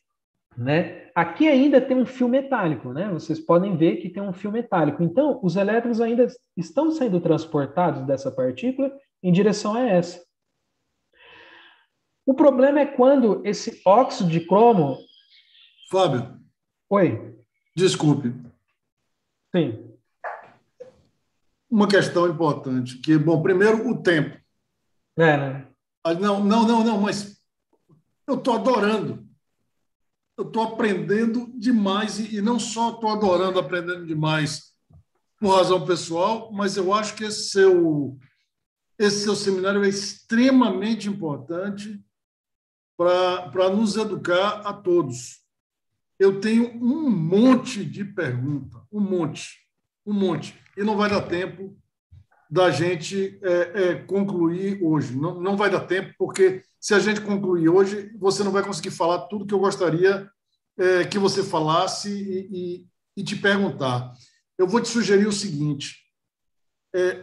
Né? Aqui ainda tem um fio metálico, né? Vocês podem ver que tem um fio metálico. Então, os elétrons ainda estão sendo transportados dessa partícula em direção a essa. O problema é quando esse óxido de cromo... Fábio. Oi. Desculpe. Sim. Uma questão importante, que, bom, primeiro, o tempo. Né? Não, mas eu estou adorando. Eu estou aprendendo demais, e não só estou adorando, aprendendo demais por razão pessoal, mas eu acho que esse seu seminário é extremamente importante para nos educar a todos. Eu tenho um monte de perguntas, um monte, e não vai dar tempo da gente concluir hoje. Não vai dar tempo, porque se a gente concluir hoje, você não vai conseguir falar tudo que eu gostaria que você falasse e te perguntar. Eu vou te sugerir o seguinte,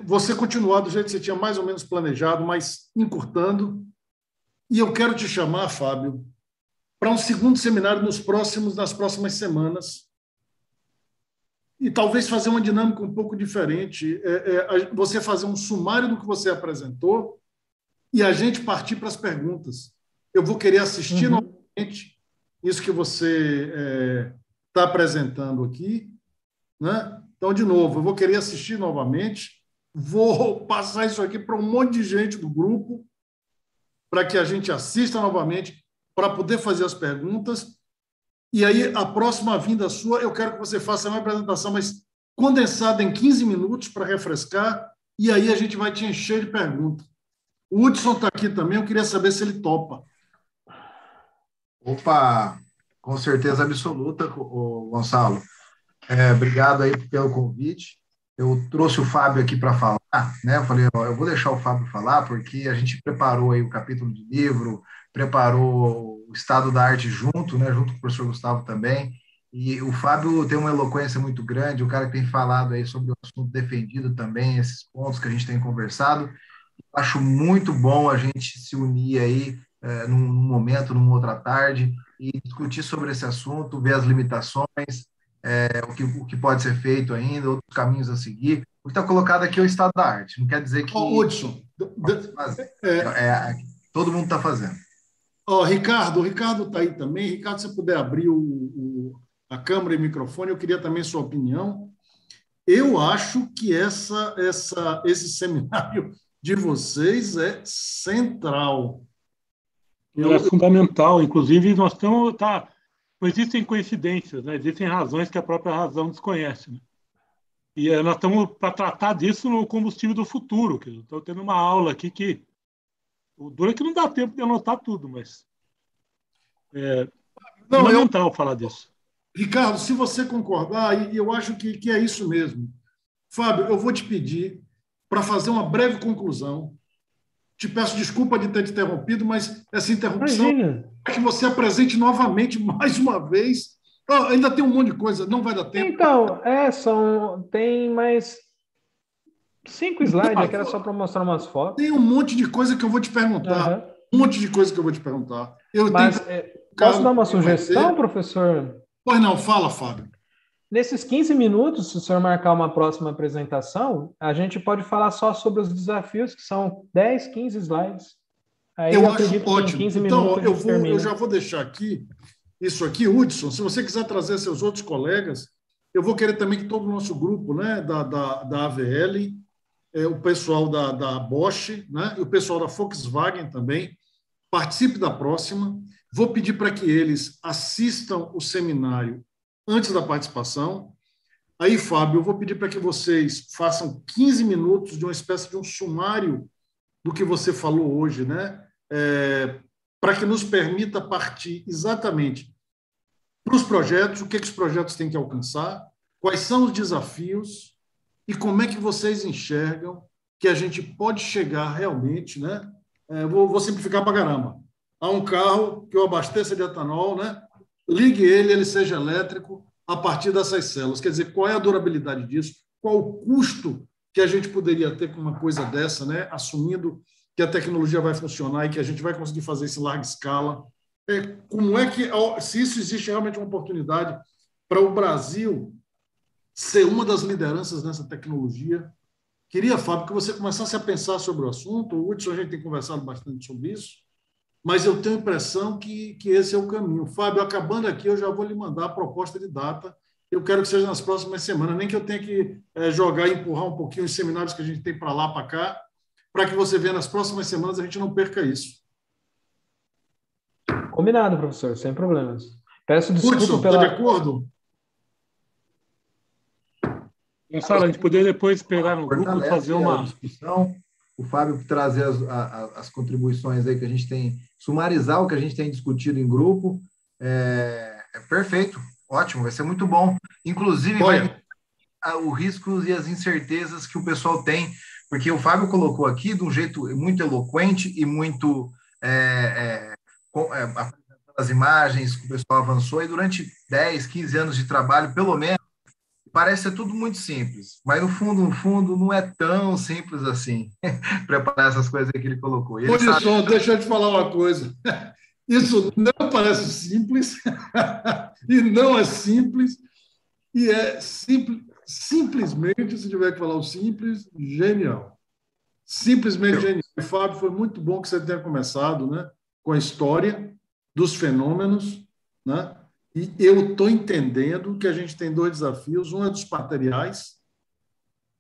você continuar do jeito que você tinha mais ou menos planejado, mas encurtando, e eu quero te chamar, Fábio, para um segundo seminário nas próximas semanas, e talvez fazer uma dinâmica um pouco diferente, você fazer um sumário do que você apresentou e a gente partir para as perguntas. Eu vou querer assistir novamente isso que você está apresentando aqui, né? Então, de novo, eu vou querer assistir novamente, vou passar isso aqui para um monte de gente do grupo, para que a gente assista novamente, para poder fazer as perguntas. E aí, a próxima vinda sua, eu quero que você faça uma apresentação, mas condensada em 15 minutos para refrescar, e aí a gente vai te encher de perguntas. O Hudson está aqui também, eu queria saber se ele topa. Opa, com certeza absoluta, Gonçalo. Obrigado aí pelo convite. Eu trouxe o Fábio aqui para falar, né? Eu falei, eu vou deixar o Fábio falar, porque a gente preparou aí o capítulo de livro, preparou o estado da arte junto, né? Junto com o professor Gustavo também. E o Fábio tem uma eloquência muito grande, o cara que tem falado aí sobre o assunto defendido também, esses pontos que a gente tem conversado. Acho muito bom a gente se unir aí num momento, numa outra tarde, e discutir sobre esse assunto, ver as limitações, o que pode ser feito ainda, outros caminhos a seguir. O que está colocado aqui é o estado da arte, não quer dizer que... Hudson, todo mundo está fazendo. Ricardo está aí também. Ricardo, se você puder abrir a câmera e o microfone, eu queria também sua opinião. Eu acho que esse seminário de vocês é central. É fundamental. Inclusive, nós estamos... não existem coincidências, né? Existem razões que a própria razão desconhece. Né? E nós estamos para tratar disso no combustível do futuro. Estou tendo uma aula aqui que... O duro é que não dá tempo de anotar tudo, mas é fundamental falar disso. Ricardo, se você concordar, e eu acho que é isso mesmo. Fábio, eu vou te pedir para fazer uma breve conclusão. Te peço desculpa de ter te interrompido, mas essa interrupção é que você apresente novamente, mais uma vez. Ainda tem um monte de coisa, não vai dar tempo. Então, tem mais 5 slides, que era só para mostrar umas fotos. Tem um monte de coisa que eu vou te perguntar. Um monte de coisa que eu vou te perguntar. Posso dar uma sugestão, professor? Pois não, fala, Fábio. Nesses 15 minutos, se o senhor marcar uma próxima apresentação, a gente pode falar só sobre os desafios, que são 10, 15 slides. Aí eu acho ótimo. Então, eu já vou deixar aqui, isso aqui, Hudson, se você quiser trazer seus outros colegas, eu vou querer também que todo o nosso grupo, né, da AVL, o pessoal da Bosch, né, e o pessoal da Volkswagen também, participe da próxima. Vou pedir para que eles assistam o seminário antes da participação. Aí, Fábio, eu vou pedir para que vocês façam 15 minutos de uma espécie de um sumário do que você falou hoje, né? Para que nos permita partir exatamente para os projetos, o que os projetos têm que alcançar, quais são os desafios e como é que vocês enxergam que a gente pode chegar realmente, né? Vou simplificar para caramba. Há um carro que eu abasteça de etanol, né? Ligue ele seja elétrico a partir dessas células. Quer dizer, qual é a durabilidade disso? Qual o custo que a gente poderia ter com uma coisa dessa, né? Assumindo que a tecnologia vai funcionar e que a gente vai conseguir fazer isso em larga escala. Como é que, se isso existe realmente uma oportunidade para o Brasil ser uma das lideranças nessa tecnologia? Queria, Fábio, que você começasse a pensar sobre o assunto. O Hudson, a gente tem conversado bastante sobre isso, mas eu tenho a impressão que esse é o caminho. Fábio, acabando aqui, eu já vou lhe mandar a proposta de data. Eu quero que seja nas próximas semanas, nem que eu tenha que jogar e empurrar um pouquinho os seminários que a gente tem para lá, para cá, para que você veja nas próximas semanas, a gente não perca isso. Combinado, professor, sem problemas. Peço desculpa Hudson, pela... está de acordo? Gonçalo, a gente poderia depois pegar no grupo e fazer uma discussão. O Fábio trazer as contribuições aí que a gente tem, sumarizar o que a gente tem discutido em grupo. É perfeito, ótimo, vai ser muito bom. Inclusive, os riscos e as incertezas que o pessoal tem, porque o Fábio colocou aqui de um jeito muito eloquente e muito as imagens que o pessoal avançou, e durante 10, 15 anos de trabalho, pelo menos, parece ser tudo muito simples, mas no fundo, não é tão simples assim preparar essas coisas que ele colocou. Deixa eu te falar uma coisa. Isso não parece simples, e não é simples, e é simplesmente, se tiver que falar o simples, genial. Simplesmente genial. E, Fábio, foi muito bom que você tenha começado, né, com a história dos fenômenos, né? E eu estou entendendo que a gente tem 2 desafios. Um é dos materiais,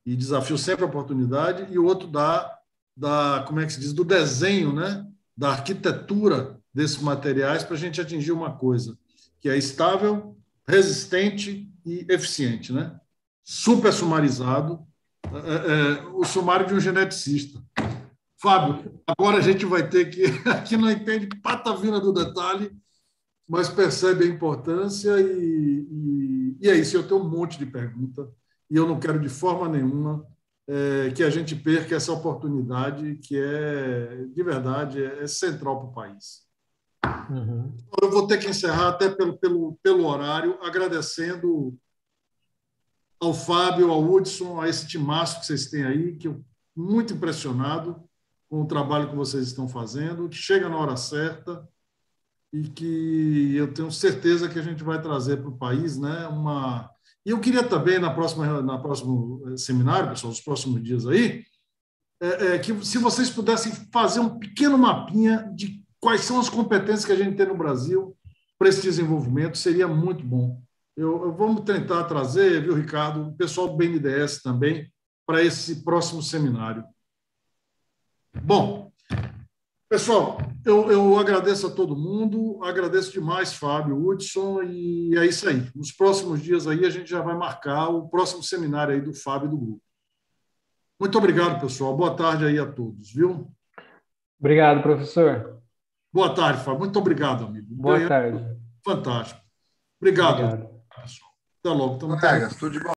e desafio sempre a oportunidade, e o outro como é que se diz, do desenho, né? Da arquitetura desses materiais para a gente atingir uma coisa que é estável, resistente e eficiente, né? Super sumarizado, o sumário de um geneticista. Fábio, agora a gente vai ter que não entende patavina do detalhe, mas percebe a importância e é isso. Eu tenho um monte de perguntas e eu não quero de forma nenhuma que a gente perca essa oportunidade que de verdade, é central para o país. Uhum. Eu vou ter que encerrar até pelo horário, agradecendo ao Fábio, ao Hudson, a esse timaço que vocês têm aí, que eu muito impressionado com o trabalho que vocês estão fazendo, que chega na hora certa, e que eu tenho certeza que a gente vai trazer para o país, né, E eu queria também, na próximo seminário, pessoal, nos próximos dias aí, que se vocês pudessem fazer um pequeno mapinha de quais são as competências que a gente tem no Brasil para esse desenvolvimento, seria muito bom. Vamos tentar trazer, viu, Ricardo, o pessoal do BNDES também, para esse próximo seminário. Bom, pessoal, eu agradeço a todo mundo, agradeço demais, Fábio, Hudson, e é isso aí. Nos próximos dias aí a gente já vai marcar o próximo seminário aí do Fábio e do grupo. Muito obrigado, pessoal. Boa tarde aí a todos, viu? Obrigado, professor. Boa tarde, Fábio. Muito obrigado, amigo. Boa tarde. Fantástico. Obrigado, Obrigado. pessoal. Até logo. Colegas, tudo de bom.